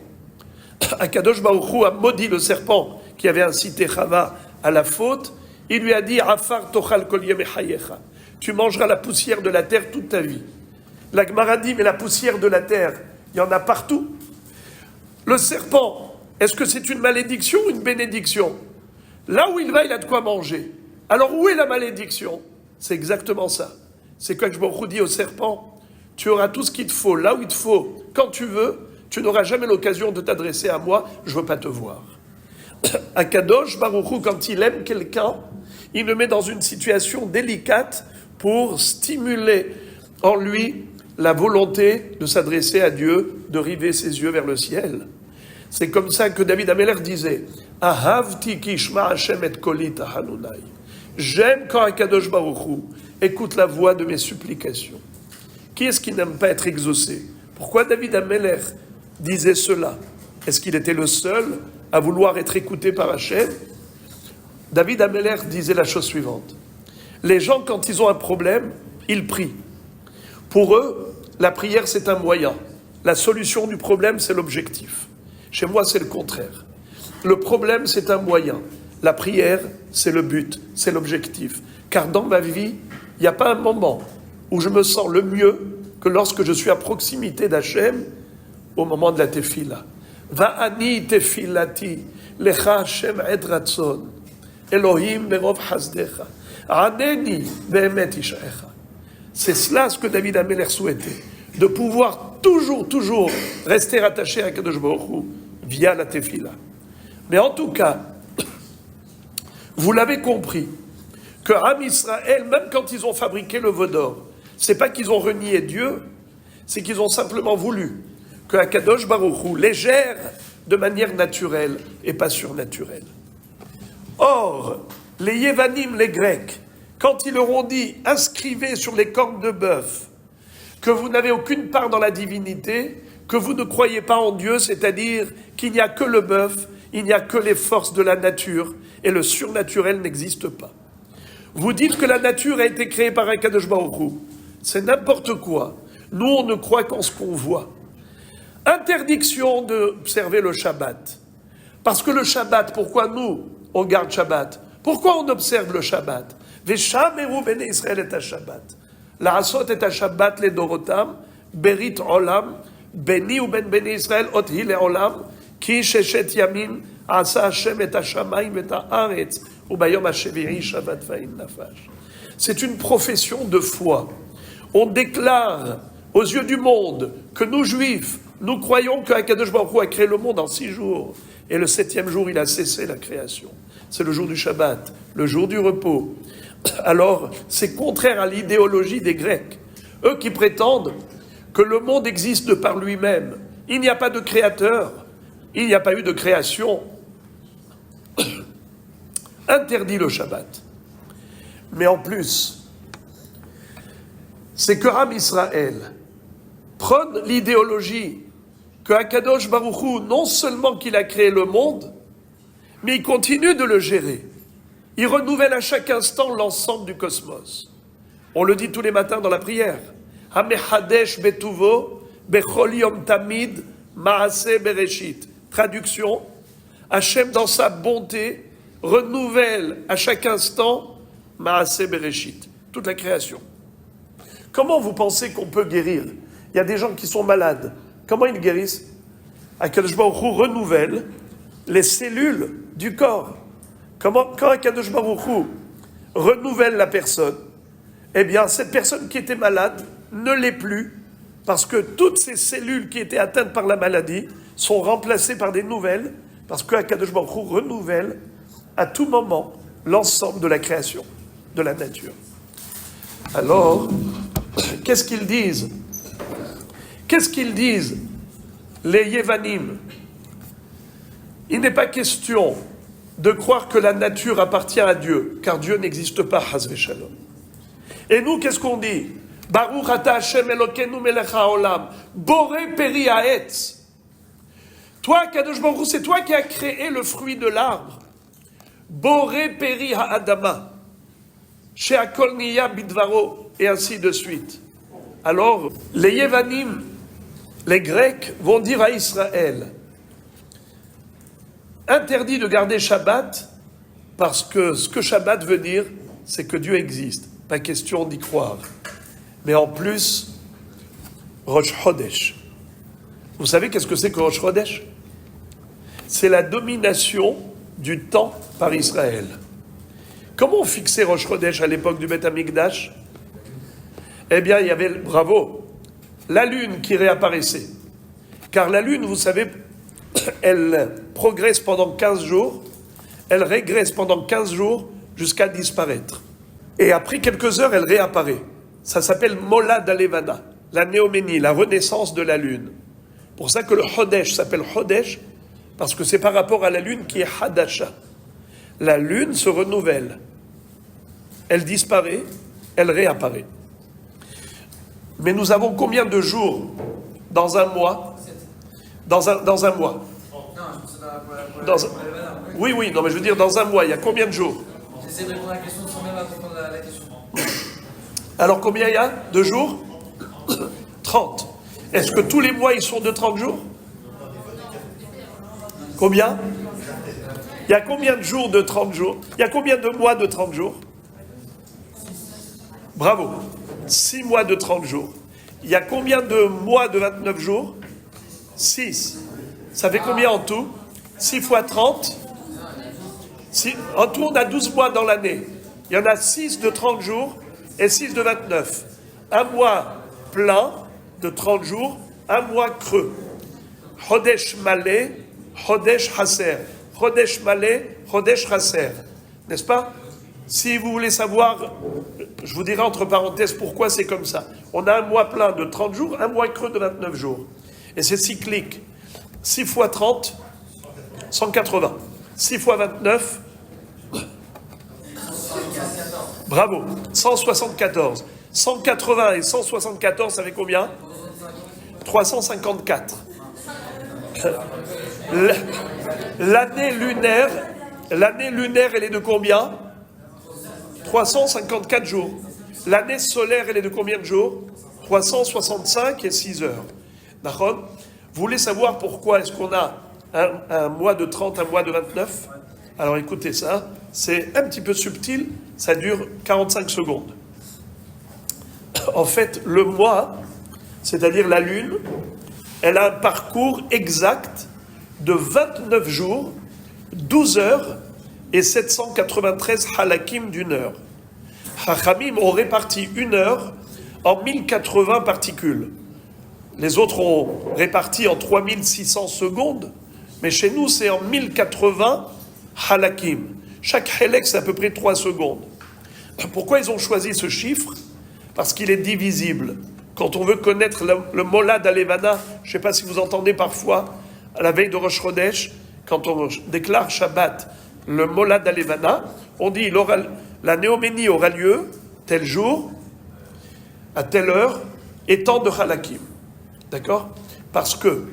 Akadosh Baruch Hu a maudit le serpent qui avait incité Chava à la faute. Il lui a dit, Afar tochal kol yemei chayecha. Tu mangeras la poussière de la terre toute ta vie. La Gemara dit, mais la poussière de la terre, il y en a partout. Le serpent, est-ce que c'est une malédiction ou une bénédiction? Là où il va, il a de quoi manger. Alors où est la malédiction? C'est exactement ça. C'est quand je me dis au serpent, tu auras tout ce qu'il te faut, là où il te faut, quand tu veux, tu n'auras jamais l'occasion de t'adresser à moi, je ne veux pas te voir. Akadosh Baruch Hu, quand il aime quelqu'un, il le met dans une situation délicate pour stimuler en lui la volonté de s'adresser à Dieu, de river ses yeux vers le ciel. C'est comme ça que David Ameler disait, Ahavti kishma Hashem et koli tahanunai. J'aime quand Akadosh Baruch Hu écoute la voix de mes supplications. Qui est-ce qui n'aime pas être exaucé? Pourquoi David Ameler disait cela? Est-ce qu'il était le seul à vouloir être écouté par Hachem? David Ameler disait la chose suivante. Les gens, quand ils ont un problème, ils prient. Pour eux, la prière, c'est un moyen. La solution du problème, c'est l'objectif. Chez moi, c'est le contraire. Le problème, c'est un moyen. La prière, c'est le but, c'est l'objectif. Car dans ma vie, il n'y a pas un moment où je me sens le mieux que lorsque je suis à proximité d'Hachem au moment de la tefila. Va'ani tefilati, lecha Hashem ed ratzon, Elohim berov hasdecha, aneni be'emet ishaecha. C'est cela ce que David Ameler souhaitait, de pouvoir toujours rester attaché à Kadosh Baruch Hu via la tefila. Mais en tout cas, vous l'avez compris, que Am Israël, même quand ils ont fabriqué le veau d'or, c'est pas qu'ils ont renié Dieu, c'est qu'ils ont simplement voulu que Akadosh Baruch Hu les gère de manière naturelle et pas surnaturelle. Or, les Yévanim, les Grecs, quand ils leur ont dit « inscrivez sur les cornes de bœuf que vous n'avez aucune part dans la divinité, que vous ne croyez pas en Dieu, c'est-à-dire qu'il n'y a que le bœuf, il n'y a que les forces de la nature, et le surnaturel n'existe pas. Vous dites que la nature a été créée par Akadosh Baruch Hu. C'est n'importe quoi. Nous, on ne croit qu'en ce qu'on voit. Interdiction d'observer le Shabbat. Parce que le Shabbat, pourquoi nous, on garde Shabbat? Pourquoi on observe le Shabbat? Veshameru bnei Israël et Shabbat. La'asot et Shabbat le dorotam, berit olam, beni ou ben bnei Israël ot hi le'olam, ki sheshet yamin, asa Hashem et hashamayim et haaretz, ou bayom hashvi'i Shabbat va'im nafash. C'est une profession de foi. On déclare aux yeux du monde que nous, Juifs, nous croyons qu'Akadosh Baruch Hu a créé le monde en 6 jours. Et le 7e jour, il a cessé la création. C'est le jour du Shabbat, le jour du repos. Alors, c'est contraire à l'idéologie des Grecs. Eux qui prétendent que le monde existe de par lui-même. Il n'y a pas de créateur. Il n'y a pas eu de création. Interdit le Shabbat. Mais en plus, c'est que Am Israël prône l'idéologie que Akadosh Baruch Hu, non seulement qu'il a créé le monde, mais il continue de le gérer. Il renouvelle à chaque instant l'ensemble du cosmos. On le dit tous les matins dans la prière. Hamechadesh betuvo bechol yom tamid maaseh bereshit. Traduction, Hachem dans sa bonté renouvelle à chaque instant maaseh bereshit, toute la création. Comment vous pensez qu'on peut guérir? Il y a des gens qui sont malades. Comment ils guérissent? Akadosh Baruch Hu renouvelle les cellules du corps. Quand Akadosh Baruch Hu renouvelle la personne, eh bien, cette personne qui était malade ne l'est plus, parce que toutes ces cellules qui étaient atteintes par la maladie sont remplacées par des nouvelles, parce que Akadosh Baruch Hu renouvelle à tout moment l'ensemble de la création, de la nature. Alors, qu'est-ce qu'ils disent? Qu'est-ce qu'ils disent, les Yevanim? Il n'est pas question de croire que la nature appartient à Dieu, car Dieu n'existe pas, Chas v'Shalom. Et nous, qu'est-ce qu'on dit? Baruch ata Hashem Elokeinu melech haolam, boré peri haetz. Toi, Kadosh Baruch Hu, c'est toi qui as créé le fruit de l'arbre. Boré peri haadama, she'akol niya bidvaro, et ainsi de suite. Alors, les Yevanim, les Grecs, vont dire à Israël, interdit de garder Shabbat, parce que ce que Shabbat veut dire, c'est que Dieu existe. Pas question d'y croire. Mais en plus, Rosh Chodesh. Vous savez qu'est-ce que c'est que Rosh Chodesh? C'est la domination du temps par Israël. Comment on fixait Rosh Chodesh à l'époque du Beth Amikdash? Eh bien, il y avait, bravo, la lune qui réapparaissait. Car la lune, vous savez, elle progresse pendant 15 jours, elle régresse pendant 15 jours jusqu'à disparaître. Et après quelques heures, elle réapparaît. Ça s'appelle Molad Alevana, la néoménie, la renaissance de la lune. Pour ça que le Chodesh s'appelle Chodesh, parce que c'est par rapport à la lune qui est Hadasha. La lune se renouvelle. Elle disparaît, elle réapparaît. Mais nous avons combien de jours dans un mois? Dans un mois. Oui, non, mais je veux dire, dans un mois, il y a combien de jours? J'essaie de répondre à la question sans même répondre à la question. Alors, combien il y a de jours? 30. Est-ce que tous les mois, ils sont de 30 jours? Combien? Il y a combien de jours de 30 jours? Il y a combien de mois de 30 jours? Bravo. 6 mois de 30 jours. Il y a combien de mois de 29 jours? 6. Ça fait combien en tout? 6 fois 30. En tout, on a 12 mois dans l'année. Il y en a 6 de 30 jours et 6 de 29. Un mois plein de 30 jours, un mois creux. Chodesh Malé, Chodesh Haser. Chodesh Malé, Chodesh Haser. N'est-ce pas? Si vous voulez savoir, je vous dirai entre parenthèses pourquoi c'est comme ça. On a un mois plein de 30 jours, un mois creux de 29 jours. Et c'est cyclique. 6 fois 30, 180. 6 fois 29, bravo, 174. 180 et 174, ça fait combien? 354. L'année lunaire, elle est de combien? 354 jours. L'année solaire, elle est de combien de jours? 365 et 6 heures. D'accord? Vous voulez savoir pourquoi est-ce qu'on a un mois de 30, un mois de 29? Alors écoutez ça, c'est un petit peu subtil, ça dure 45 secondes. En fait, le mois, c'est-à-dire la lune, elle a un parcours exact de 29 jours, 12 heures et 793 halakim d'une heure. Chachamim ont réparti 1 heure en 1080 particules. Les autres ont réparti en 3600 secondes, mais chez nous c'est en 1080 halakim. Chaque halak c'est à peu près 3 secondes. Pourquoi ils ont choisi ce chiffre? Parce qu'il est divisible. Quand on veut connaître le Molad Alevana, je ne sais pas si vous entendez parfois, à la veille de Rosh Chodesh, quand on déclare Shabbat, le Molad Alevana, on dit la néoménie aura lieu tel jour, à telle heure, et tant de halakim. D'accord? Parce que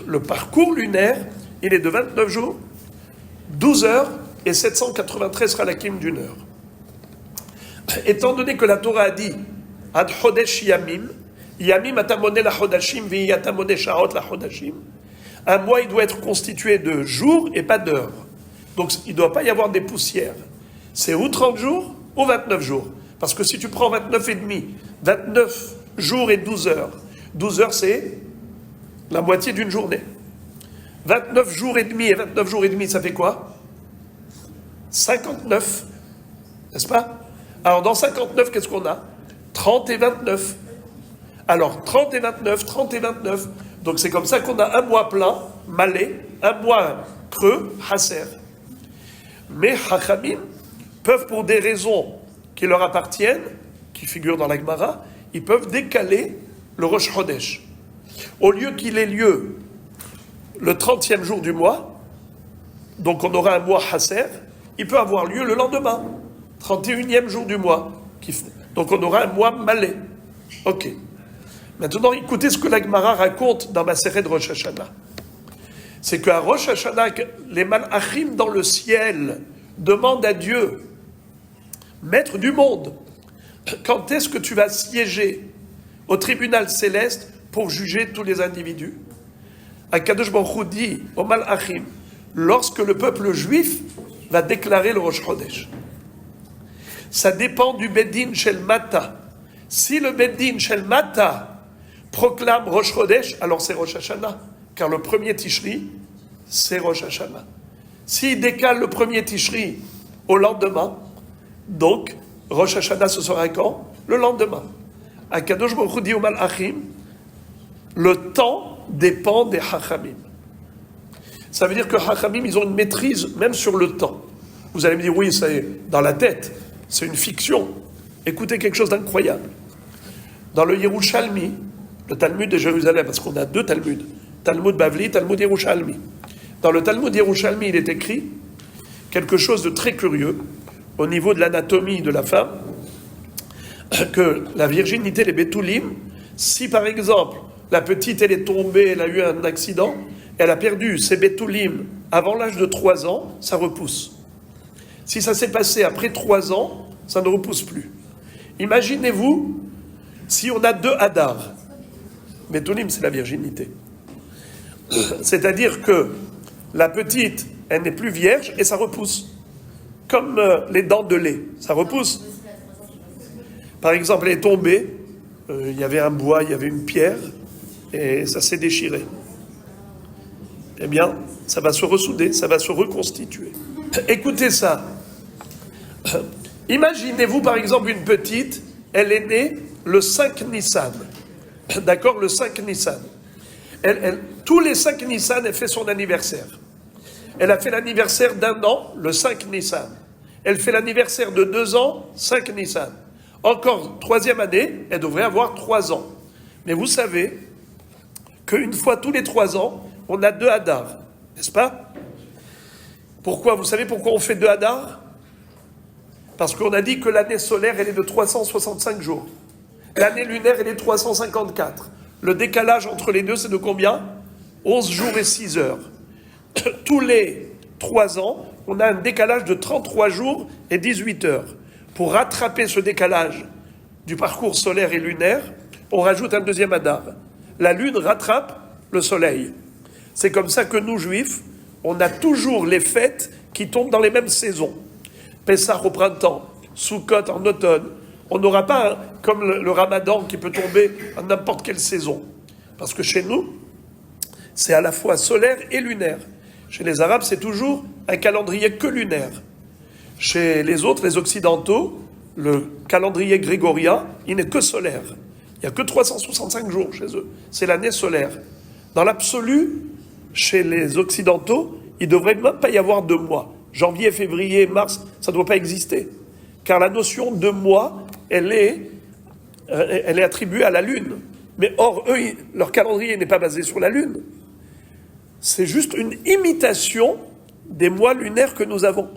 le parcours lunaire, il est de 29 jours, 12 heures et 793 halakim d'une heure. Étant donné que la Torah a dit Ad Chodesh Yamim, Yamim atamone la Chodashim, vi atamone Shaot la Chodashim, un mois il doit être constitué de jours et pas d'heures. Donc il ne doit pas y avoir des poussières. C'est ou 30 jours ou 29 jours. Parce que si tu prends 29 et demi, 29 jours et 12 heures, 12 heures c'est la moitié d'une journée. 29 jours et demi et 29 jours et demi, ça fait quoi? 59, n'est-ce pas? Alors dans 59, qu'est-ce qu'on a? 30 et 29. Alors 30 et 29, 30 et 29. Donc c'est comme ça qu'on a un mois plein, malé, un mois creux, hasser. Mais Chachamim peuvent, pour des raisons qui leur appartiennent, qui figurent dans la Gemara, ils peuvent décaler le Rosh Chodesh. Au lieu qu'il ait lieu le 30e jour du mois, donc on aura un mois hasser, il peut avoir lieu le lendemain, 31e jour du mois. Donc on aura un mois malé. Ok. Maintenant, écoutez ce que la Gemara raconte dans Maseret de Rosh Hashanah. C'est qu'à Rosh Hashanah, les malachim dans le ciel demandent à Dieu, maître du monde, quand est-ce que tu vas siéger au tribunal céleste pour juger tous les individus? Akadosh Baruch Hu dit aux malachim, lorsque le peuple juif va déclarer le Rosh Chodesh. Ça dépend du Beddin Shel Mata. Si le Beddin Shel Mata proclame Rosh Chodesh, alors c'est Rosh Hashanah, car le premier Tishri, c'est Rosh Hashanah. S'il décale le premier Tishri au lendemain, donc Rosh Hashanah ce sera quand? Le lendemain. Akadosh Baruch Hu dit au Malachim, le temps dépend des Chachamim. Ça veut dire que Chachamim, ils ont une maîtrise même sur le temps. Vous allez me dire, oui, c'est dans la tête, c'est une fiction. Écoutez quelque chose d'incroyable. Dans le Yerushalmi, le Talmud de Jérusalem, parce qu'on a 2 Talmuds, Talmud Bavli, Talmud Yerushalmi. Dans le Talmud Yerushalmi, il est écrit quelque chose de très curieux au niveau de l'anatomie de la femme, que la virginité, les Betoulim, si par exemple la petite elle est tombée, elle a eu un accident, elle a perdu ses Betoulim avant l'âge de 3 ans, ça repousse. Si ça s'est passé après 3 ans, ça ne repousse plus. Imaginez-vous si on a 2 Hadar. Betoulim, c'est la virginité. C'est-à-dire que la petite, elle n'est plus vierge et ça repousse. Comme les dents de lait, ça repousse. Par exemple, elle est tombée, il y avait un bois, il y avait une pierre, et ça s'est déchiré. Eh bien, ça va se ressouder, ça va se reconstituer. Écoutez ça. Imaginez-vous, par exemple, une petite, elle est née le 5 Nissan. D'accord, le 5 Nissan. Tous les 5 Nissan, elle fait son anniversaire. Elle a fait l'anniversaire d'1 an, le 5 Nissan. Elle fait l'anniversaire de 2 ans, 5 Nissan. Encore 3e année, elle devrait avoir 3 ans. Mais vous savez qu'une fois tous les 3 ans, on a 2 Hadar, n'est-ce pas? Pourquoi? Vous savez pourquoi on fait 2 Hadar? Parce qu'on a dit que l'année solaire, elle est de 365 jours. L'année lunaire, elle est de 354. Le décalage entre les deux, c'est de combien? 11 jours et 6 heures. Tous les 3 ans, on a un décalage de 33 jours et 18 heures. Pour rattraper ce décalage du parcours solaire et lunaire, on rajoute un 2e Hadar. La lune rattrape le soleil. C'est comme ça que nous, juifs, on a toujours les fêtes qui tombent dans les mêmes saisons. Pessah au printemps, Sukkot en automne. On n'aura pas, comme le Ramadan, qui peut tomber à n'importe quelle saison. Parce que chez nous, c'est à la fois solaire et lunaire. Chez les Arabes, c'est toujours un calendrier que lunaire. Chez les autres, les Occidentaux, le calendrier grégorien, il n'est que solaire. Il n'y a que 365 jours chez eux. C'est l'année solaire. Dans l'absolu, chez les Occidentaux, il ne devrait même pas y avoir 2 mois. Janvier, février, mars, ça ne doit pas exister. Car la notion de mois, elle est attribuée à la Lune. Mais or, eux, leur calendrier n'est pas basé sur la Lune. C'est juste une imitation des mois lunaires que nous avons.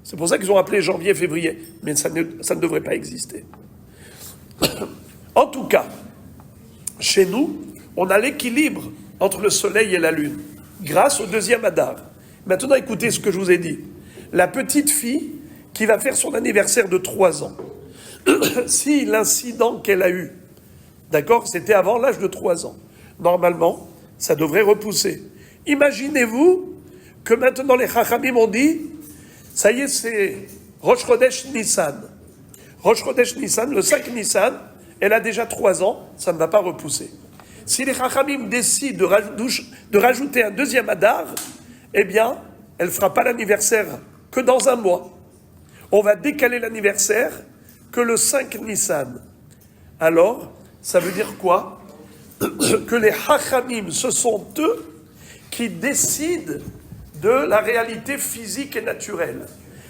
C'est pour ça qu'ils ont appelé janvier, février. Mais ça ne devrait pas exister. En tout cas, chez nous, on a l'équilibre entre le soleil et la lune, grâce au 2e Adar. Maintenant, écoutez ce que je vous ai dit. La petite fille qui va faire son anniversaire de 3 ans, si l'incident qu'elle a eu, d'accord, c'était avant l'âge de 3 ans, normalement, ça devrait repousser. Imaginez-vous que maintenant les Chachamim ont dit, ça y est, c'est Rosh Chodesh Nissan. Rosh Chodesh Nissan, le 5 Nissan, elle a déjà 3 ans, ça ne va pas repousser. Si les Chachamim décident de rajouter un 2e Adar, eh bien, elle ne fera pas l'anniversaire que dans 1 mois. On va décaler l'anniversaire que le 5 Nissan. Alors, ça veut dire quoi? Que les Chachamim, ce sont eux qui décident de la réalité physique et naturelle.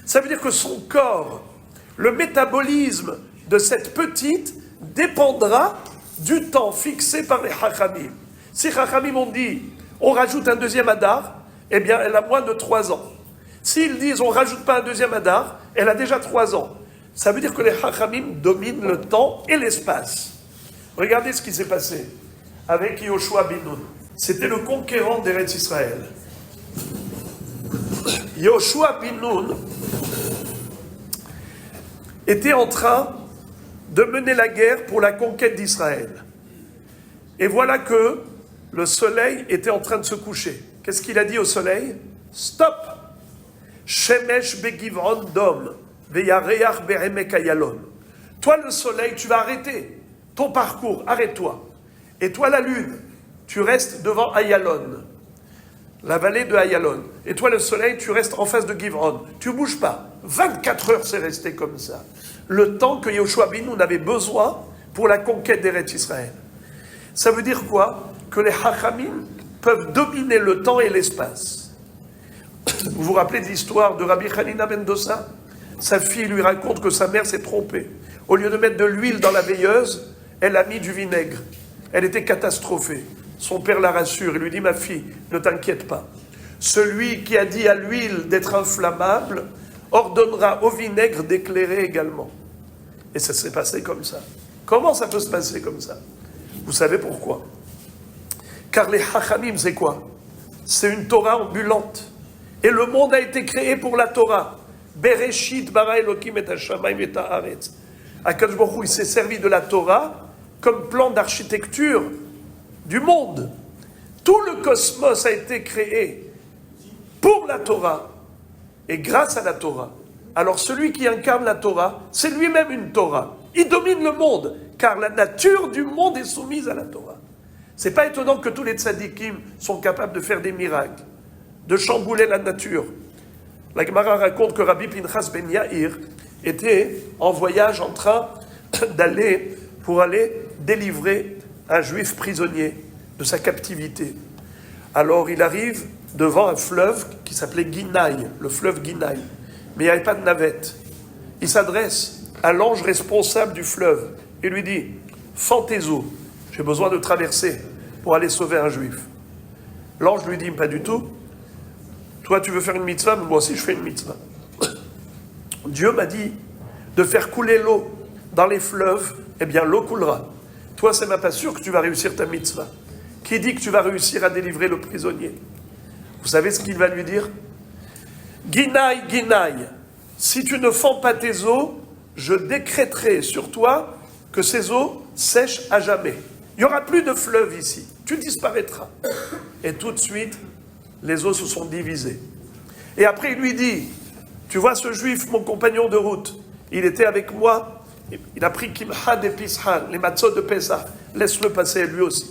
Ça veut dire que son corps, le métabolisme de cette petite dépendra du temps fixé par les Chachamim. Si Chachamim ont dit, on rajoute un 2e Adar, eh bien, elle a moins de 3 ans. S'ils disent, on ne rajoute pas un 2e Adar, elle a déjà 3 ans. Ça veut dire que les Chachamim dominent le temps et l'espace. Regardez ce qui s'est passé avec Yoshua bin Nun. C'était le conquérant d'Eretz Israël. Yoshua bin Nun était en train de mener la guerre pour la conquête d'Israël. Et voilà que le soleil était en train de se coucher. Qu'est-ce qu'il a dit au soleil? Stop! Shemesh begivron dom, veyareach beremek ayalon. Toi le soleil, tu vas arrêter ton parcours, arrête-toi. Et toi la lune, tu restes devant Ayalon, la vallée de Ayalon. Et toi le soleil, tu restes en face de Givron. Tu ne bouges pas. 24 heures, c'est resté comme ça. Le temps que Yoshua bin Nun avait besoin pour la conquête d'Eretz Israël. Ça veut dire quoi? Que les Chachamim peuvent dominer le temps et l'espace. Vous vous rappelez de l'histoire de Rabbi Hanina ben Dosa? Sa fille lui raconte que sa mère s'est trompée. Au lieu de mettre de l'huile dans la veilleuse, elle a mis du vinaigre. Elle était catastrophée. Son père la rassure et lui dit, ma fille, ne t'inquiète pas. Celui qui a dit à l'huile d'être inflammable ordonnera au vinaigre d'éclairer également. Et ça s'est passé comme ça. Comment ça peut se passer comme ça? Vous savez pourquoi? Car les Chachamim, c'est quoi? C'est une Torah ambulante. Et le monde a été créé pour la Torah. Bereshit bara Elokim et hashamayim et haaretz. Akadosh Baruch Hu, il s'est servi de la Torah comme plan d'architecture du monde. Tout le cosmos a été créé pour la Torah et grâce à la Torah. Alors celui qui incarne la Torah, c'est lui-même une Torah. Il domine le monde, car la nature du monde est soumise à la Torah. C'est pas étonnant que tous les tzadikim sont capables de faire des miracles, de chambouler la nature. La Gemara raconte que Rabbi Pinchas ben Yair était en voyage en train d'aller délivrer un juif prisonnier de sa captivité. Alors il arrive devant un fleuve qui s'appelait Guinaï, le fleuve Guinaï. Mais il n'y avait pas de navette. Il s'adresse à l'ange responsable du fleuve et lui dit, fends tes eaux, j'ai besoin de traverser pour aller sauver un juif. L'ange lui dit, pas du tout. Toi tu veux faire une mitzvah, mais moi aussi je fais une mitzvah. Dieu m'a dit de faire couler l'eau dans les fleuves, eh bien l'eau coulera. Toi, c'est même pas sûr que tu vas réussir ta mitzvah. Qui dit que tu vas réussir à délivrer le prisonnier? Vous savez ce qu'il va lui dire? Guinaï, Guinaï, si tu ne fends pas tes eaux, je décréterai sur toi que ces eaux sèchent à jamais. Il n'y aura plus de fleuve ici. Tu disparaîtras. Et tout de suite, les eaux se sont divisées. Et après, il lui dit, tu vois ce juif, mon compagnon de route, il était avec moi, il a pris Kimhad et Pishan, les matzot de Pesach, laisse-le passer lui aussi.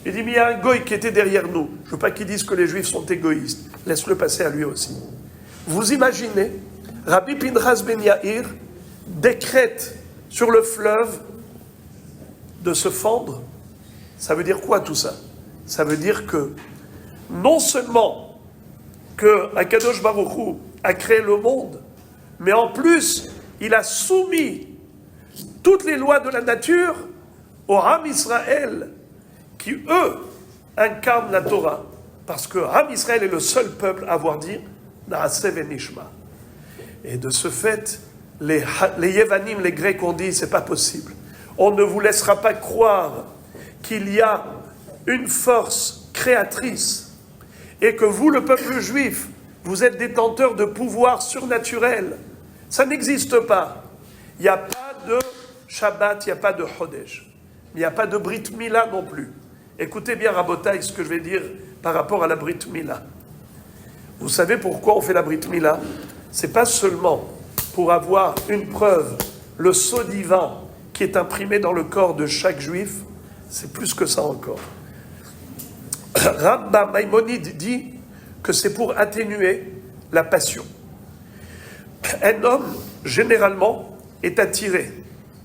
Il dit, mais il y a un goy qui était derrière nous. Je ne veux pas qu'ils disent que les juifs sont égoïstes. Laisse-le passer à lui aussi. Vous imaginez, Rabbi Pinchas ben Yair décrète sur le fleuve de se fendre, ça veut dire quoi tout ça? Ça veut dire que non seulement que Akadosh Baruch Hu a créé le monde, mais en plus, il a soumis toutes les lois de la nature au Ham Israël, qui eux incarnent la Torah. Parce que Ham Israël est le seul peuple à avoir dit Naaseh Venishma. Et de ce fait, les Yevanim, les Grecs ont dit c'est pas possible. On ne vous laissera pas croire qu'il y a une force créatrice et que vous, le peuple juif, vous êtes détenteurs de pouvoirs surnaturels. Ça n'existe pas. Il n'y a pas de Shabbat, il n'y a pas de Chodesh. Il n'y a pas de Brit Mila non plus. Écoutez bien, Rabotai, ce que je vais dire par rapport à la Brit Mila. Vous savez pourquoi on fait la Brit Mila? C'est pas seulement pour avoir une preuve, le sceau divin qui est imprimé dans le corps de chaque juif, c'est plus que ça encore. Rambam Maïmonide dit que c'est pour atténuer la passion. Un homme, généralement, est attiré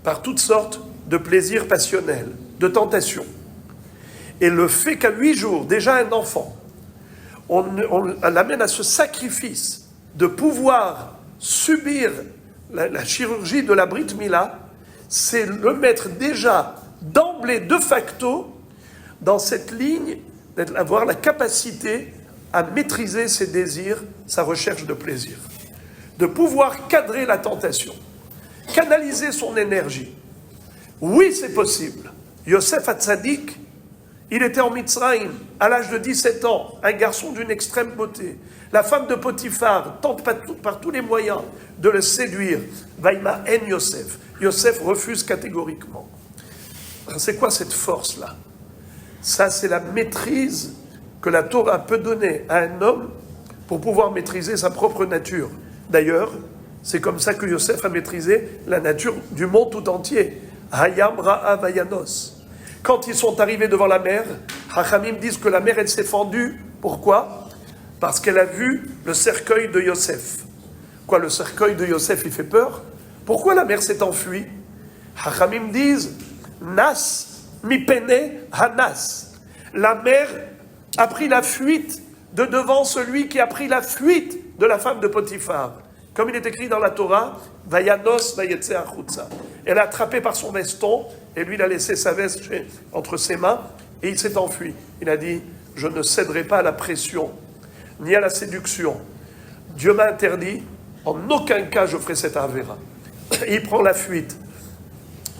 par toutes sortes de plaisirs passionnels, de tentations. Et le fait qu'à 8 jours, déjà un enfant, on l'amène à ce sacrifice de pouvoir subir la chirurgie de la Brit Mila, c'est le mettre déjà d'emblée, de facto, dans cette ligne, d'avoir la capacité à maîtriser ses désirs, sa recherche de plaisir. De pouvoir cadrer la tentation, canaliser son énergie. Oui, c'est possible. Yosef Hatzadik, il était en Mitzrayim, à l'âge de 17 ans, un garçon d'une extrême beauté. La femme de Potiphar tente par tous les moyens de le séduire. Vaïma en Yosef. Yosef refuse catégoriquement. C'est quoi cette force-là? Ça, c'est la maîtrise que la Torah peut donner à un homme pour pouvoir maîtriser sa propre nature. D'ailleurs, c'est comme ça que Yosef a maîtrisé la nature du monde tout entier. Hayam Ra'a Vayanos. Quand ils sont arrivés devant la mer, Hachamim disent que la mer, elle s'est fendue. Pourquoi? Parce qu'elle a vu le cercueil de Yosef. Quoi, le cercueil de Yosef, il fait peur? Pourquoi la mer s'est enfuie? Hachamim disent Nas mipene hanas. La mer a pris la fuite de devant celui qui a pris la fuite de la femme de Potiphar. Comme il est écrit dans la Torah, Vayanos vayetse achutza. Elle a attrapé par son veston, et lui, il a laissé sa veste entre ses mains, et il s'est enfui. Il a dit, je ne céderai pas à la pression, ni à la séduction. Dieu m'a interdit, en aucun cas je ferai cette avéra. Il prend la fuite.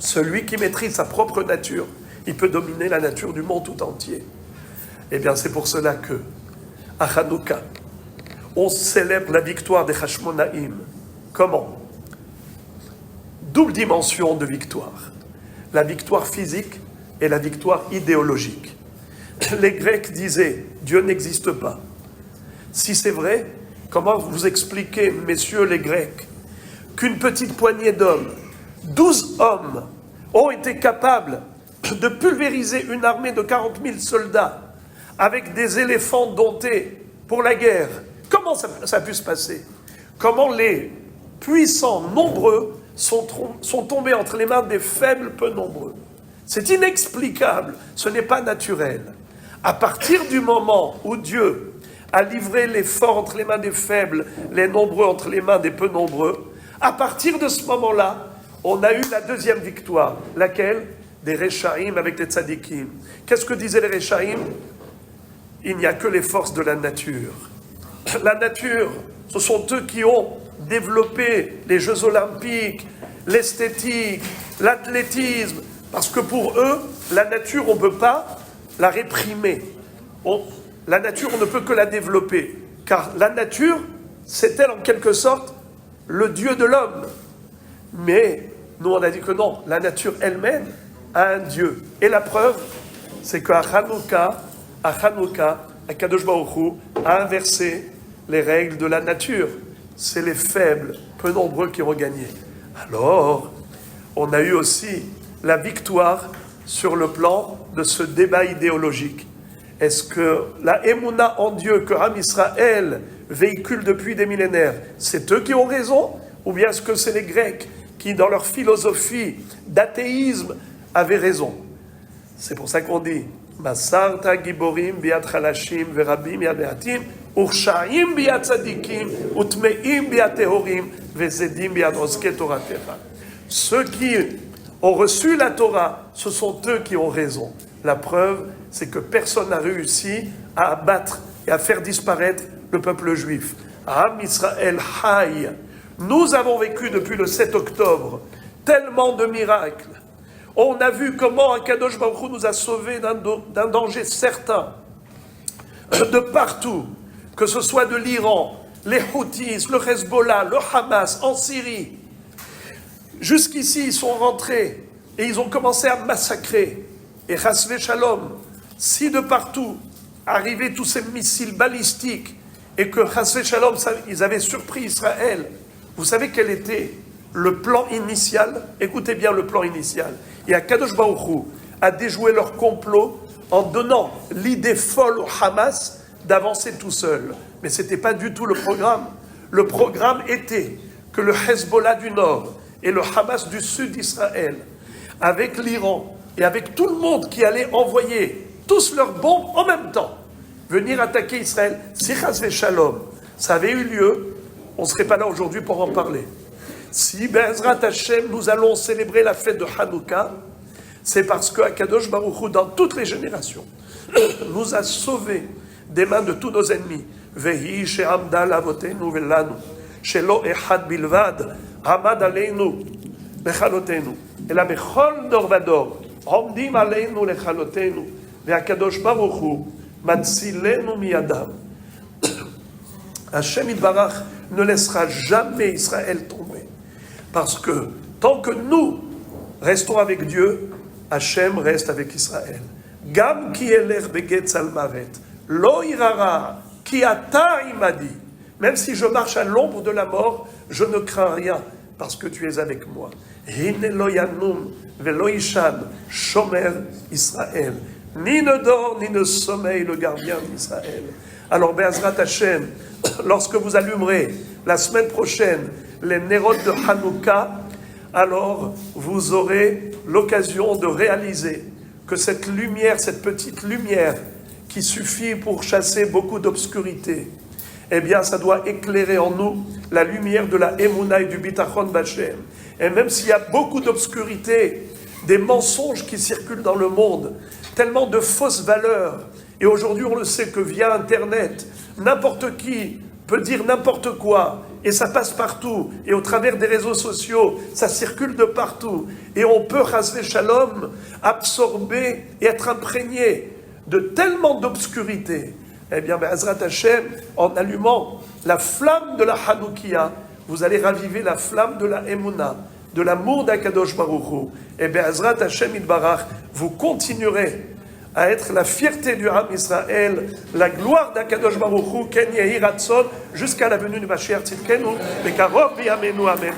Celui qui maîtrise sa propre nature, il peut dominer la nature du monde tout entier. Eh bien, c'est pour cela que, à Hanouka, on célèbre la victoire des Hashmonaïm. Comment? Double dimension de victoire. La victoire physique et la victoire idéologique. Les Grecs disaient, Dieu n'existe pas. Si c'est vrai, comment vous expliquez, messieurs les Grecs, qu'une petite poignée d'hommes, 12 hommes, ont été capables de pulvériser une armée de 40 000 soldats avec des éléphants domptés pour la guerre? Comment ça a pu se passer? Comment les puissants nombreux sont tombés entre les mains des faibles peu nombreux? C'est inexplicable, ce n'est pas naturel. À partir du moment où Dieu a livré les forts entre les mains des faibles, les nombreux entre les mains des peu nombreux, à partir de ce moment-là, on a eu la deuxième victoire. Laquelle? Des Réchaïm avec les Tzadikim. Qu'est-ce que disaient les Réchaïm? Il n'y a que les forces de la nature. La nature, ce sont eux qui ont développé les Jeux Olympiques, l'esthétique, l'athlétisme, parce que pour eux, la nature, on ne peut pas la réprimer. La nature, on ne peut que la développer, car la nature, c'est elle en quelque sorte le Dieu de l'homme. Mais nous, on a dit que non, la nature elle-même a un Dieu. Et la preuve, c'est qu'à Hanouka, Akadosh Baruch Hu a inversé les règles de la nature. C'est les faibles, peu nombreux qui ont gagné. Alors, on a eu aussi la victoire sur le plan de ce débat idéologique. Est-ce que la Emouna en Dieu que Ham Israël véhicule depuis des millénaires, c'est eux qui ont raison? Ou bien est-ce que c'est les Grecs qui dans leur philosophie d'athéisme avaient raison. C'est pour ça qu'on dit Masarta giborim biat chalashim verabim biat beatim urshaim biat tzadikim utmeim biat tehorim vezedim biat oskei toratecha. Ceux qui ont reçu la Torah, ce sont eux qui ont raison. La preuve, c'est que personne n'a réussi à abattre et à faire disparaître le peuple juif. Am Israël Haï. Nous avons vécu depuis le 7 octobre tellement de miracles. On a vu comment Akadosh Baruch Hu nous a sauvés d'un danger certain, de partout, que ce soit de l'Iran, les Houthis, le Hezbollah, le Hamas, en Syrie. Jusqu'ici, ils sont rentrés et ils ont commencé à massacrer. Et Chasvé Shalom, si de partout arrivaient tous ces missiles balistiques et que Chasvé Shalom, ils avaient surpris Israël, vous savez quel était le plan initial? Écoutez bien le plan initial. Et Akadosh Baruch Hu a déjoué leur complot en donnant l'idée folle au Hamas d'avancer tout seul. Mais ce n'était pas du tout le programme. Le programme était que le Hezbollah du Nord et le Hamas du Sud d'Israël, avec l'Iran et avec tout le monde qui allait envoyer tous leurs bombes en même temps, venir attaquer Israël. Si Chasvé Shalom, ça avait eu lieu, on ne serait pas là aujourd'hui pour en parler. Si Be'ezrat Hashem, nous allons célébrer la fête de Hanouka, c'est parce que Akadosh Baruch Hu, dans toutes les générations, nous a sauvés des mains de tous nos ennemis. Vehi she'amda lavotenu velanu, shelo echad bilvad, amad aleinu lechalotenu. Et la bechol dor vador, omdim aleinu lechalotenu, ve'akadosh Baruch Hu, matzilenu miyadam. Hashem Yitbarach ne laissera jamais Israël tomber. Parce que tant que nous restons avec Dieu, Hachem reste avec Israël. Gam ki eler begetz al mavet, lo irara ki ata imadi. Même si je marche à l'ombre de la mort, je ne crains rien, parce que tu es avec moi. Hine lo yanum velo ishan shomer Israël. Ni ne dort, ni ne sommeille le gardien d'Israël. Alors, Be'ezrat Hashem, lorsque vous allumerez la semaine prochaine les Nerot de Hanouka, alors vous aurez l'occasion de réaliser que cette lumière, cette petite lumière qui suffit pour chasser beaucoup d'obscurité, eh bien ça doit éclairer en nous la lumière de la Emouna et du Bitachon B'Hashem. Et même s'il y a beaucoup d'obscurité, des mensonges qui circulent dans le monde, tellement de fausses valeurs, et aujourd'hui on le sait que via Internet, n'importe qui peut dire n'importe quoi, et ça passe partout, et au travers des réseaux sociaux, ça circule de partout, et on peut, Chasvé Shalom, absorber et être imprégné de tellement d'obscurité. Eh bien, Be'ezrat Hashem, en allumant la flamme de la Hanoukia, vous allez raviver la flamme de la Emouna, de l'amour d'Akadosh Baruch Hu. Et Be'ezrat Hashem Yitbarach, vous continuerez à être la fierté du Ham Israël, la gloire d'Akadosh Baruch Hu, Ken Yehi Ratzon, jusqu'à la venue du Mashiach Tzidkenu, Bekarov B'Yameinu, Amen.